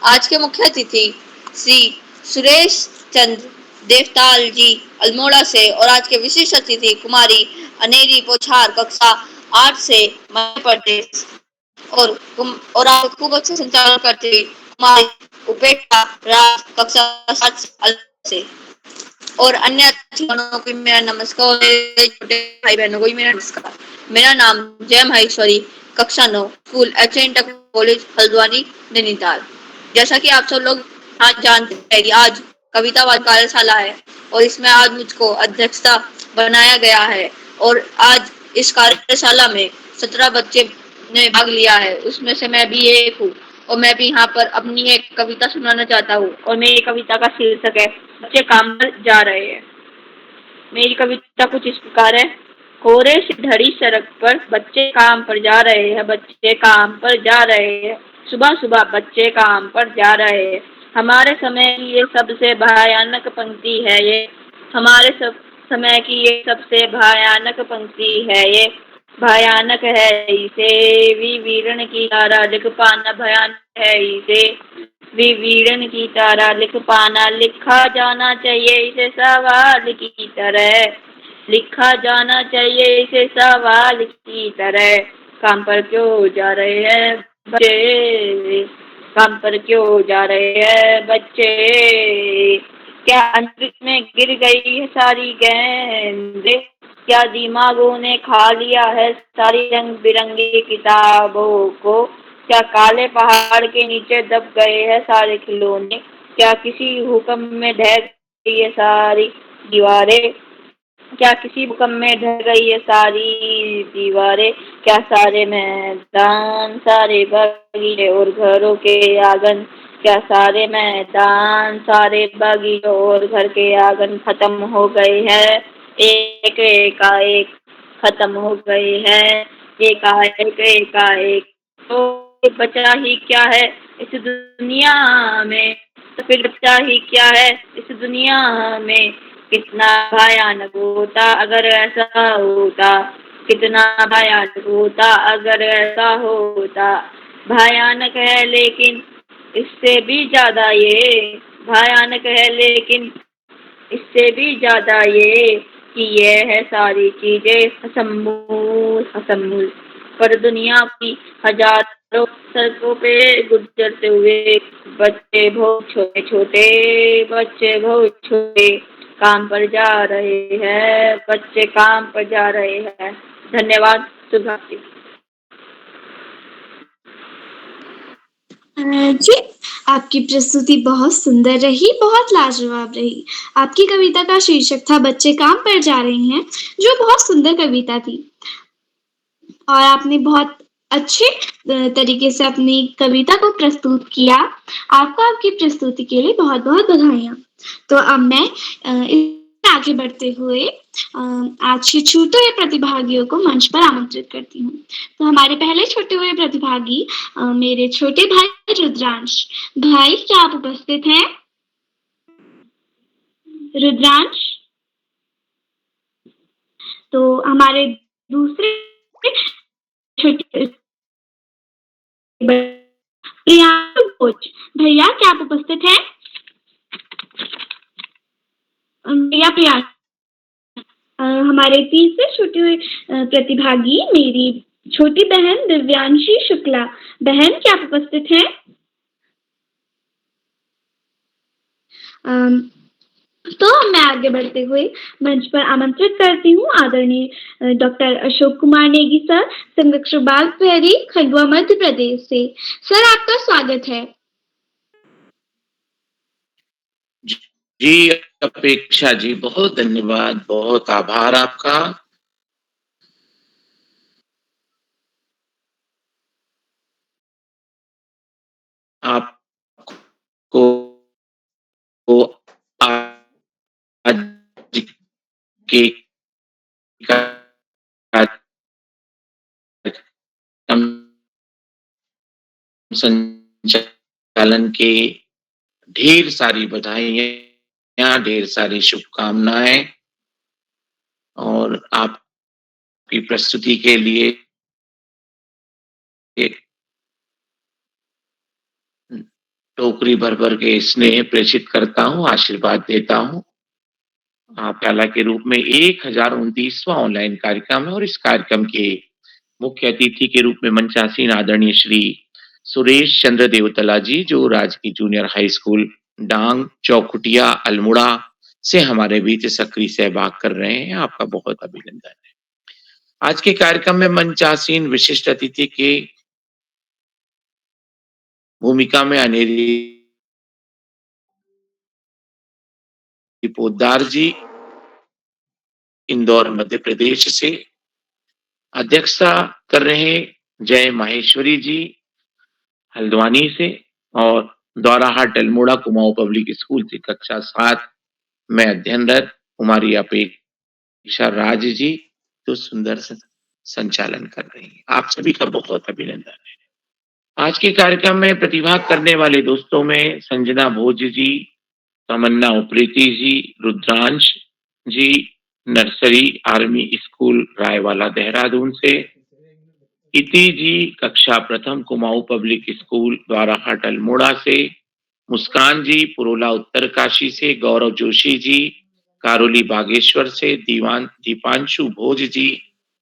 आज के मुख्य अतिथि श्री सुरेश चंद्र देवताल जी अल्मोड़ा से और आज के विशिष्ट अतिथि कुमारी अनेरी पोछार कक्षा 8 से मध्य प्रदेश और आप खूब अच्छे संचालन करते हुए कुमारी उपेक्षा राज कक्षा 7 से और अन्य अतिथियों को मेरा नमस्कार और छोटे भाई बहनों को भी मेरा नमस्कार। मेरा नाम जय माहेश्वरी कक्षा 9 school HN inter college Haldwani Nainital. जैसा कि आप सब लोग आज जानते हैं कि आज कवितावाद कार्यशाला है और इसमें आज मुझको अध्यक्षता बनाया गया है और आज इस कार्यशाला में 17 बच्चे ने भाग लिया है, उसमें से मैं भी एक हूँ और मैं भी यहाँ पर अपनी एक कविता सुनाना चाहता हूँ और मेरी कविता का शीर्षक है बच्चे काम पर जा रहे हैं। मेरी कविता कुछ इस प्रकार है। कोरे से ढड़ी सड़क पर बच्चे काम पर जा रहे हैं, बच्चे काम पर जा रहे हैं, सुबह सुबह बच्चे काम पर जा रहे हैं। हमारे समय की ये सबसे भयानक पंक्ति है, ये हमारे समय की ये सबसे भयानक पंक्ति है, ये भयानक है इसे विवीरण की तारा लिख पाना, भयानक है इसे विवीरण की तारा लिख पाना। लिखा जाना चाहिए इसे सवाल की तरह, लिखा जाना चाहिए इसे सवाल की तरह। काम पर क्यों जा रहे हैं बच्चे, काम पर क्यों जा रहे हैं बच्चे, क्या अंतरिक्ष में गिर गई है सारी गेंदें, क्या दिमागों ने खा लिया है सारी रंग बिरंगी किताबों को? क्या काले पहाड़ के नीचे दब गए हैं सारे खिलौने? क्या किसी हुक्म में ढह गई है सारी दीवारें? क्या किसी भूकंप में ढह गई है सारी दीवारें? क्या सारे मैदान, सारे बगीचे और घरों के आंगन, क्या सारे मैदान, सारे बगीचों और घर के आंगन खत्म हो गए हैं? एकाएक खत्म हो गए हैं, एकाएक। तो बचा ही क्या है इस दुनिया में? तो फिर बचा ही क्या है इस दुनिया में? कितना भयानक होता अगर ऐसा होता, कितना भयानक होता अगर ऐसा होता। भयानक है लेकिन इससे भी ज्यादा ये, भयानक है लेकिन इससे भी ज्यादा ये कि ये है सारी चीजें असमूल पर दुनिया की हजारों सड़कों पे गुजरते हुए बच्चे बहुत छोटे छोटे, बच्चे बहुत छोटे काम पर जा रहे हैं, बच्चे काम पर जा रहे हैं। धन्यवाद। शुभरात्रि। जी, आपकी प्रस्तुति बहुत सुंदर रही, बहुत लाजवाब रही। आपकी कविता का शीर्षक था बच्चे काम पर जा रहे हैं, जो बहुत सुंदर कविता थी। और आपने बहुत अच्छे तरीके से अपनी कविता को प्रस्तुत किया। आपको आपकी प्रस्तुति के लिए बहुत बहुत बधाइयाँ। तो अब मैं आगे बढ़ते हुए आज के छूटे हुए प्रतिभागियों को मंच पर आमंत्रित करती हूँ। तो हमारे पहले छूटे हुए प्रतिभागी मेरे छोटे भाई रुद्रांश। भाई, क्या आप उपस्थित हैं? रुद्रांश। तो हमारे दूसरे छोटे प्रियांशु कोच, भैया क्या आप उपस्थित हैं? भैया प्रियांशु। हमारे तीसरे छोटे हुए प्रतिभागी मेरी छोटी बहन दिव्यांशी शुक्ला। बहन, क्या आप उपस्थित हैं? तो मैं आगे बढ़ते हुए मंच पर आमंत्रित करती हूँ आदरणीय डॉक्टर अशोक कुमार नेगी सर, संरक्षक बाग प्रहरी, खंडवा, मध्य प्रदेश से। सर, आपका स्वागत है। जी अपेक्षा जी, बहुत धन्यवाद, बहुत आभार आपका। आपको आज के संचालन के ढेर सारी बधाइयाँ, ढेर सारी शुभकामनाएं और आपकी प्रस्तुति के लिए टोकरी भर भर के स्नेह प्रेषित करता हूँ, आशीर्वाद देता हूँ। प्याला के रूप में 1029वां ऑनलाइन कार्यक्रम है और इस कार्यक्रम के मुख्य अतिथि के रूप में मंचासीन आदरणीय श्री सुरेश चंद्र देवतला जी, जो राजकीय जूनियर हाई स्कूल डांग चौखुटिया अल्मोड़ा से हमारे बीच सक्रिय सहभाग कर रहे हैं। आपका बहुत अभिनंदन है। आज के कार्यक्रम में मंचासीन विशिष्ट अतिथि के भूमिका में अनेरी पोद्दार जी इंदौर मध्य प्रदेश से, अध्यक्षता कर रहे जय माहेश्वरी जी हल्द्वानी से और दौराहाट अल्मोड़ा कुमाऊं पब्लिक स्कूल से कक्षा 7 में अध्ययनरत कुमारी अपेक्षा राज जी तो सुंदर संचालन कर रही हैं। आप सभी का बहुत अभिनंदन है। आज के कार्यक्रम में प्रतिभाग करने वाले दोस्तों में Sanjana Bhoj ji, Tamanna Upreti ji, Rudransh ji nursery army school Raiwala Dehradun से, इति जी कक्षा प्रथम कुमाऊं पब्लिक स्कूल द्वाराहाट अल्मोड़ा से, मुस्कान जी पुरोला उत्तरकाशी से, गौरव जोशी जी कारोली बागेश्वर से, दीपांशु भोज जी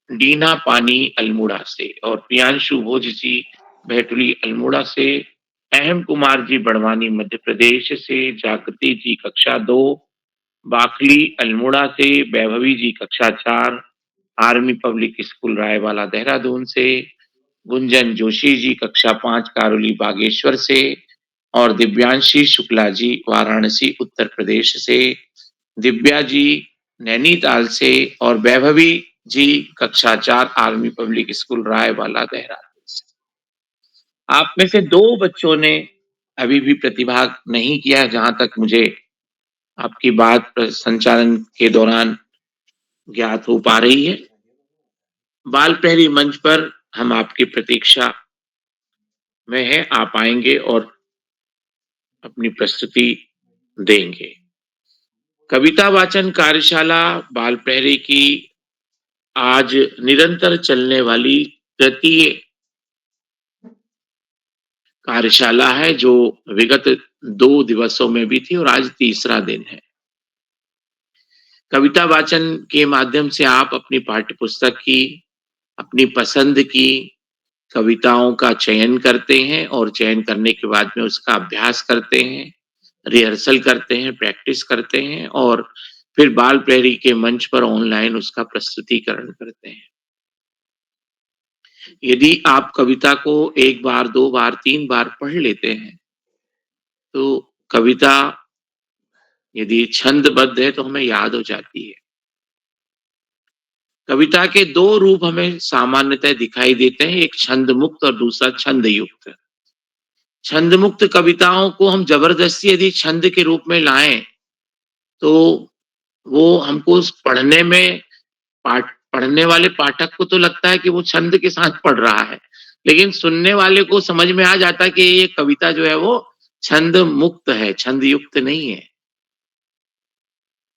डीना पानी अल्मोड़ा से और प्रियांशु भोज जी भेटुली अल्मोड़ा से, अहम कुमार जी बड़वानी मध्य प्रदेश से, जागृति जी कक्षा 2 बाखली अल्मोड़ा से, वैभवी जी कक्षा 4 army public school Raiwala Dehradun से, गुंजन जोशी जी कक्षा 5 कारोली बागेश्वर से, और दिव्यांशी शुक्ला जी वाराणसी उत्तर प्रदेश से, दिव्या जी नैनीताल से, और वैभवी जी कक्षा 4 army public school Raiwala Dehradun से। आप में से 2 बच्चों ने अभी भी प्रतिभाग नहीं किया, जहां तक मुझे आपकी बात संचालन के दौरान ज्ञात हो पा रही है। बाल प्रहरी मंच पर हम आपकी प्रतीक्षा में हैं, आप आएंगे और अपनी प्रस्तुति देंगे। कविता वाचन कार्यशाला बाल प्रहरी की आज निरंतर चलने वाली तृतीय कार्यशाला है, जो विगत 2 दिवसों में भी थी और आज तीसरा दिन है। कविता वाचन के माध्यम से आप अपनी पाठ्य पुस्तक की, अपनी पसंद की कविताओं का चयन करते हैं और चयन करने के बाद में उसका अभ्यास करते हैं, रिहर्सल करते हैं, प्रैक्टिस करते हैं और फिर बाल प्रहरी के मंच पर ऑनलाइन उसका प्रस्तुतिकरण करते हैं। यदि आप कविता को 1 बार, 2 बार, 3 बार पढ़ लेते हैं, तो कविता यदि छंदबद्ध है तो हमें याद हो जाती है। कविता के 2 रूप हमें सामान्यतः दिखाई देते हैं, एक छंद मुक्त और दूसरा छंद युक्त। छंद मुक्त कविताओं को हम जबरदस्ती यदि छंद के रूप में लाएं, तो वो हमको पढ़ने में पढ़ने वाले पाठक को तो लगता है कि वो छंद के साथ पढ़ रहा है, लेकिन सुनने वाले को समझ में आ जाता है कि ये कविता जो है वो छंद मुक्त है, छंद युक्त नहीं है।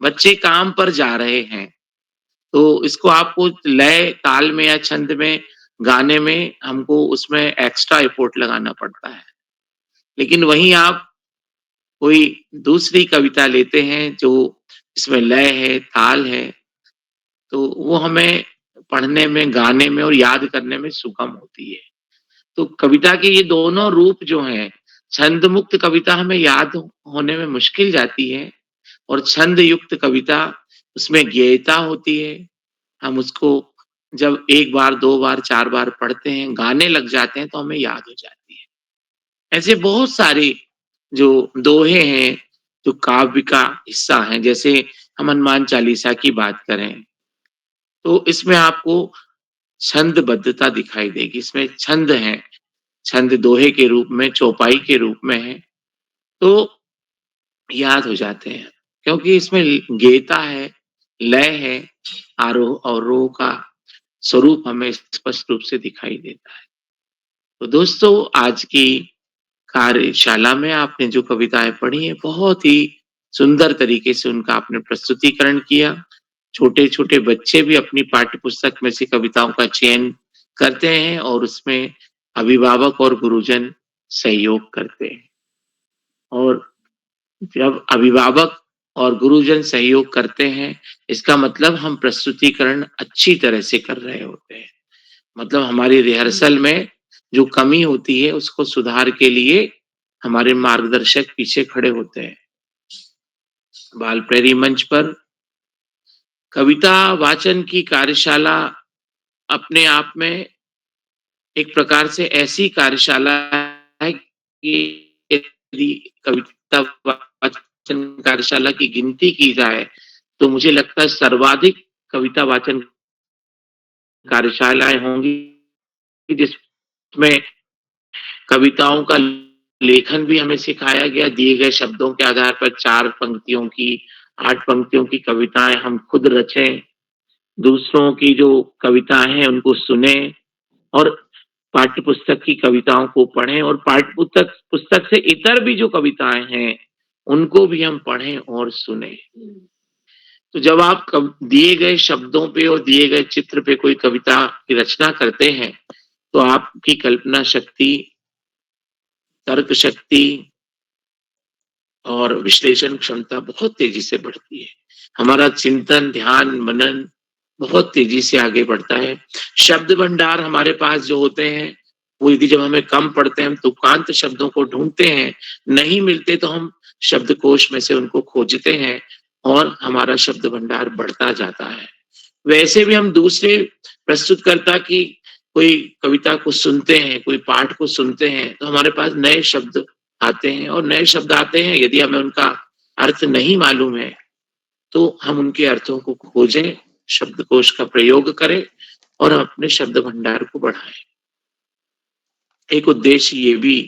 बच्चे काम पर जा रहे हैं, तो इसको आपको लय ताल में या छंद में गाने में हमको उसमें एक्स्ट्रा एफर्ट लगाना पड़ता है। लेकिन वहीं आप कोई दूसरी कविता लेते हैं जो इसमें लय है, ताल है, तो वो हमें पढ़ने में, गाने में और याद करने में सुगम होती है। तो कविता के ये दोनों रूप जो हैं, छंद मुक्त कविता हमें याद होने में मुश्किल जाती है और छंद युक्त कविता उसमें गेयता होती है। हम उसको जब 1 बार, 2 बार, 4 बार पढ़ते हैं, गाने लग जाते हैं तो हमें याद हो जाती है। ऐसे बहुत सारे जो दोहे हैं, जो काव्य का हिस्सा हैं, जैसे हम हनुमान चालीसा की बात करें, तो इसमें आपको छंदबद्धता दिखाई देगी। इसमें छंद हैं, छंद दोहे के रूप में, चौपाई के रूप में है, तो याद हो जाते हैं, क्योंकि इसमें गेयता है, लय है, आरोह और अवरोह का स्वरूप हमें स्पष्ट रूप से दिखाई देता है। तो दोस्तों, आज की कार्यशाला में आपने जो कविताएं पढ़ी हैं, बहुत ही सुंदर तरीके से उनका आपने प्रस्तुतिकरण किया। छोटे-छोटे बच्चे भी अपनी पाठ्य पुस्तक में से कविताओं का चयन करते हैं और उसमें अभिभावक और गुरुजन सहयोग करते हैं। और जब अभिभावक और गुरुजन सहयोग करते हैं, इसका मतलब हम प्रस्तुतिकरण अच्छी तरह से कर रहे होते हैं। मतलब हमारी रिहर्सल में जो कमी होती है, उसको सुधार के लिए हमारे मार्गदर्शक पीछे खड़े होते हैं। बाल प्रहरी मंच पर कविता वाचन की कार्यशाला अपने आप में एक प्रकार से ऐसी कार्यशाला है कि यदि कविता वाचन कार्यशाला की गिनती की जाए, तो मुझे लगता है सर्वाधिक कविता वाचन कार्यशालाएं होंगी, जिसमें कविताओं का लेखन भी हमें सिखाया गया। दिए गए शब्दों के आधार पर 4 पंक्तियों की, 8 पंक्तियों की कविताएं हम खुद रचें, दूसरों की जो कविताएं हैं उनको सुने और पाठ्य पुस्तक की कविताओं को पढ़ें, और पाठ्य पुस्तक से इतर भी जो कविताएं हैं उनको भी हम पढ़ें और सुने। तो जब आप दिए गए शब्दों पे और दिए गए चित्र पे कोई कविता की रचना करते हैं, तो आपकी कल्पना शक्ति, तर्क शक्ति और विश्लेषण क्षमता बहुत तेजी से बढ़ती है। हमारा चिंतन, ध्यान, मनन बहुत तेजी से आगे बढ़ता है। शब्द भंडार हमारे पास जो होते हैं, वो यदि जब हमें कम पड़ते हैं, हम तुकांत शब्दों को ढूंढते हैं, नहीं मिलते तो हम शब्दकोश में से उनको खोजते हैं और हमारा शब्द भंडार बढ़ता जाता है। वैसे भी हम दूसरे प्रस्तुतकर्ता की कोई कविता को सुनते हैं, कोई पाठ को सुनते हैं, तो हमारे पास नए शब्द आते हैं, और नए शब्द आते हैं, यदि हमें उनका अर्थ नहीं मालूम है, तो हम उनके अर्थों को खोजें, शब्दकोश का प्रयोग करें और हम अपने शब्द भंडार को बढ़ाएं। एक उद्देश्य ये भी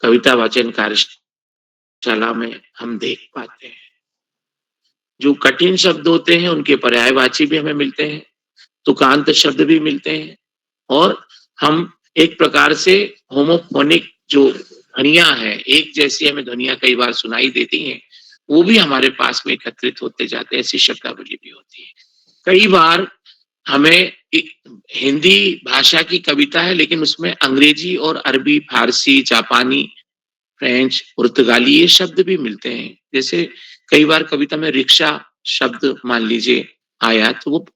कविता वाचन कार्यशाला में हम देख पाते हैं। जो कठिन शब्द होते हैं उनके पर्यायवाची भी हमें मिलते हैं, तुकांत शब्द भी मिलते हैं, और हम एक प्रकार से होमोफोनिक जो ध्वनियां हैं, एक जैसी हमें ध्वनियां कई बार सुनाई देती हैं, वो भी हमारे पास में एकत्रित होते जाते हैं, ऐसी शब्दावली भी होती है। कई बार हमें हिंदी भाषा की कविता है, लेकिन उसमें अंग्रेजी और अरबी, फारसी, जापानी, फ्रेंच, पुर्तगाली ये शब्द भी मिलते हैं। जैसे कई बार कविता में रिक्शा शब्द मान लीजिए आया, तो वो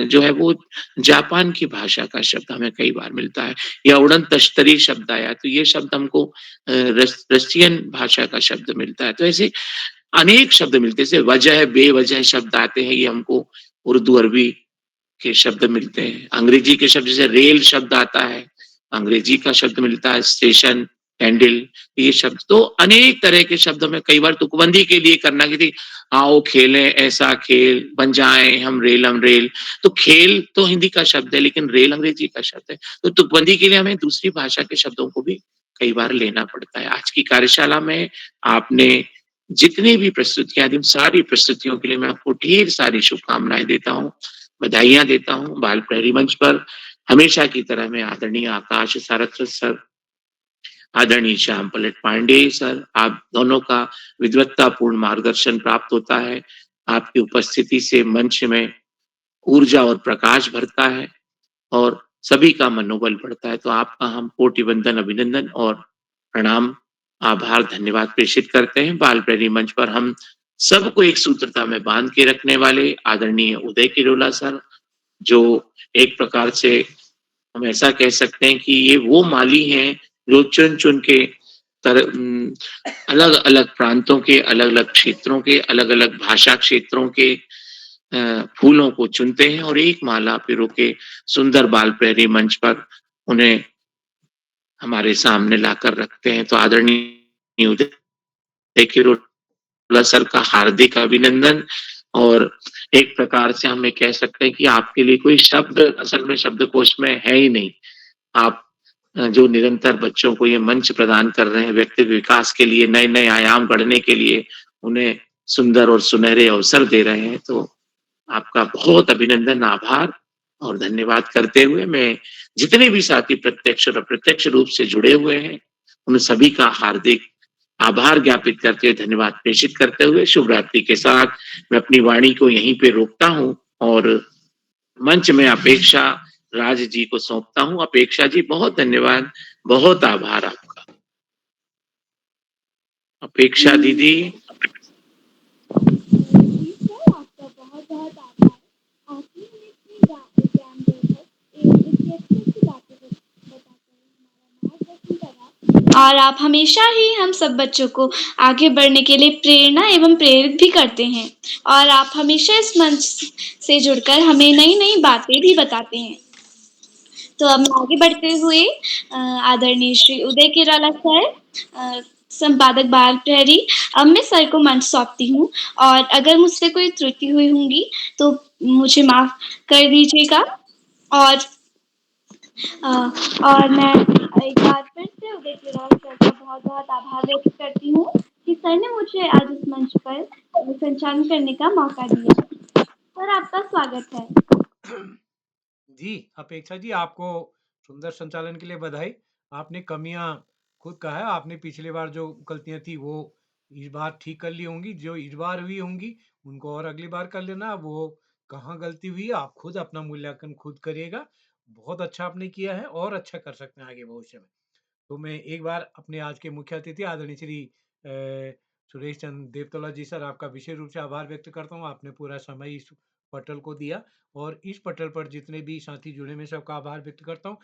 जो है वो जापान की भाषा का शब्द हमें कई बार मिलता है, या उड़न तश्तरी शब्द आया, तो ये शब्द हमको रशियन भाषा का शब्द मिलता है। तो ऐसे अनेक शब्द मिलते हैं, जैसे वजह, बेवजह शब्द आते हैं, ये हमको उर्दू अरबी के शब्द मिलते हैं। अंग्रेजी के शब्द जैसे रेल शब्द आता है, अंग्रेजी का शब्द मिलता है, स्टेशन, कैंडल, ये शब्द। तो अनेक तरह के शब्द हमें कई बार तुकबंदी के लिए करना कि आओ खेलें ऐसा खेल, बन जाएं हम रेल। तो खेल तो हिंदी का शब्द है, लेकिन रेल अंग्रेजी का शब्द है। तो तुकबंदी के लिए हमें दूसरी भाषा के शब्दों को भी कई बार लेना पड़ता है। आज की कार्यशाला में आपने जितनी भी प्रस्तुतियां दी, सारी प्रस्तुतियों के लिए मैं आपको ढेर सारी शुभकामनाएं देता हूँ, बधाइयां देता हूँ। बाल प्रहरी मंच पर हमेशा की तरह मैं आदरणीय आकाश सारस्वत सर, आदरणीय श्याम पलट पांडे सर, आप दोनों का विद्वत्तापूर्ण मार्गदर्शन प्राप्त होता है। आपकी उपस्थिति से मंच में ऊर्जा और प्रकाश भरता है और सभी का मनोबल बढ़ता है। तो आपका हम कोटि वंदन, अभिनंदन और प्रणाम, आभार, धन्यवाद प्रेषित करते हैं। बाल प्रहरी मंच पर हम सबको एक सूत्रता में बांध के रखने वाले आदरणीय उदय किरोला सर, जो एक प्रकार से हम ऐसा कह सकते हैं कि ये वो माली हैं जो चुन चुन के अलग अलग प्रांतों के, अलग अलग क्षेत्रों के, अलग अलग भाषा क्षेत्रों के फूलों को चुनते हैं और एक माला पिरो के सुंदर बाल प्रहरी मंच पर उन्हें हमारे सामने लाकर रखते हैं। तो आदरणीय उदय किरोला सर का हार्दिक अभिनंदन। और एक प्रकार से हम ये कह सकते हैं कि आपके लिए कोई शब्द असल में शब्दकोश में है ही नहीं। आप जो निरंतर बच्चों को ये मंच प्रदान कर रहे हैं, व्यक्तिगत विकास के लिए, नए नए आयाम गढ़ने के लिए उन्हें सुंदर और सुनहरे अवसर दे रहे हैं, तो आपका बहुत अभिनंदन, आभार और धन्यवाद करते हुए मैं जितने भी साथी प्रत्यक्ष और अप्रत्यक्ष रूप से जुड़े हुए हैं, उन सभी का हार्दिक आभार ज्ञापित करते हुए, धन्यवाद प्रेषित करते हुए शुभ रात्रि के साथ मैं अपनी वाणी को यहीं पे रोकता हूं और मंच में अपेक्षा राज जी को सौंपता हूं। अपेक्षा जी, बहुत धन्यवाद, बहुत आभार आपका। अपेक्षा दीदी। आपका बहुत बहुत आभार। आपने हमें इतनी ज्ञानवर्धक इतनी अच्छी बातें बताकर हमारा मार्गदर्शन करा, और आप हमेशा ही हम सब बच्चों को आगे बढ़ने के लिए प्रेरणा एवं प्रेरित भी करते हैं, और आप हमेशा इस मंच से जुड़कर हमें नई नई बातें भी बताते हैं। तो अब आगे बढ़ते हुए आदरणीय श्री उदय किरोला सर, संपादक बाल प्रहरी, अब मैं सर को मंच सौंपती हूँ, और अगर मुझसे कोई त्रुटि हुई होंगी तो मुझे माफ कर दीजिएगा। और मैं एक बार फिर से उदय किरोला सर का बहुत बहुत आभार व्यक्त करती हूँ कि सर ने मुझे आज इस मंच पर संचालन करने का मौका दिया। सर, आपका स्वागत है। जी, अपेक्षा जी, आपको सुंदर संचालन के लिए बधाई। आपने कमियां खुद कहा है, आपने पिछली बार जो गलतियां थी वो इस बार ठीक कर ली होंगी, जो इस बार हुई होंगी उनको और अगली बार कर लेना। वो कहाँ गलती हुई आप खुद अपना मूल्यांकन खुद करिएगा। बहुत अच्छा आपने किया है और अच्छा कर सकते हैं आगे भविष्य में। तो मैं एक बार अपने आज के मुख्य अतिथि आदरणीय श्री सुरेश चंद्र देवतोला जी सर, आपका विशेष रूप से आभार व्यक्त करता हूँ। आपने पूरा समय इस पटल को दिया और इस पटल पर जितने भी साथी जुड़े, मैं सबका आभार व्यक्त करता हूँ।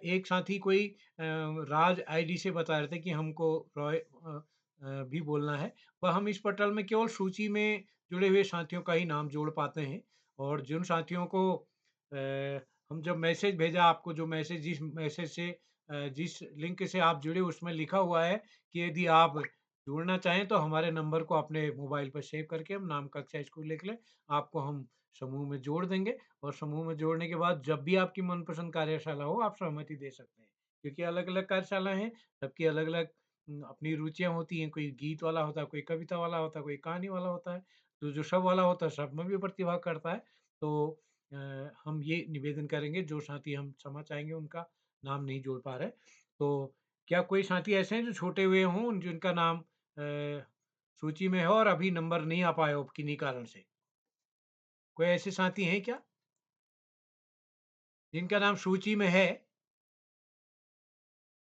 एक साथी कोई राज आईडी से बता रहे थे कि हमको रॉय भी बोलना है, पर हम इस पटल में केवल सूची में जुड़े हुए साथियों का ही नाम जोड़ पाते हैं और जिन साथियों को हम जब मैसेज भेजा आपको, जो मैसेज जिस मैसेज से जिस लिंक से आप जुड़े उसमें लिखा हुआ है कि यदि आप जुड़ना चाहें तो हमारे नंबर को अपने मोबाइल पर सेव करके हम नाम कक्षा स्कूल लिख लें, आपको हम समूह में जोड़ देंगे और समूह में जोड़ने के बाद जब भी आपकी मनपसंद कार्यशाला हो आप सहमति दे सकते हैं, क्योंकि अलग-अलग कार्यशालाएँ हैं, सबकी अलग-अलग अपनी रुचियाँ होती हैं, कोई गीत वाला होता है, कोई कविता वाला होता है, कोई कहानी वाला होता है, तो जो सब वाला होता है सब में भी प्रतिभा करता है। तो हम ये निवेदन करेंगे जो साथी हम क्षमा चाहेंगे उनका नाम नहीं जोड़ पा रहे। तो क्या कोई साथी ऐसे हैं जो छूटे हुए हों जिनका नाम सूची में हो और अभी नंबर नहीं आ पाए हो किन्हीं कारण से? कोई ऐसे साथी हैं क्या? जिनका नाम सूची में है?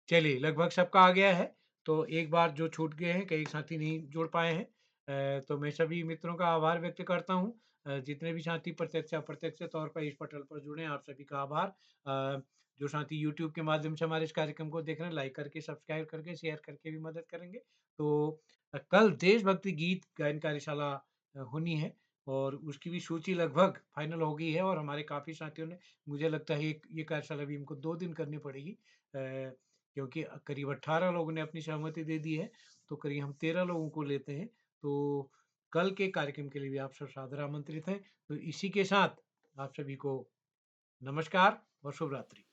चलिए लगभग सबका आ गया है, तो एक बार जो छूट गए हैं, कई साथी नहीं जोड़ पाए हैं। तो मैं सभी मित्रों का आभार व्यक्त करता हूँ। जितने भी साथी प्रत्यक्ष अप्रत्यक्ष तौर पर इस पटल पर जुड़े हैं, आप सभी का आभार। जो साथी यूट्यूब के माध्यम से हमारे इस कार्यक्रम को देख रहे हैं, लाइक करके, सब्सक्राइब करके, शेयर करके भी मदद करेंगे। तो कल देशभक्ति गीत गायन कार्यशाला होनी है और उसकी भी सूची लगभग फाइनल हो गई है और हमारे काफ़ी साथियों ने, मुझे लगता है ये कार्यशाला भी हमको 2 दिन करनी पड़ेगी। क्योंकि करीब 18 लोगों ने अपनी सहमति दे दी है, तो करीब हम 13 लोगों को लेते हैं। तो कल के कार्यक्रम के लिए भी आप सब सादर आमंत्रित हैं। तो इसी के साथ आप सभी को नमस्कार और शुभ रात्रि।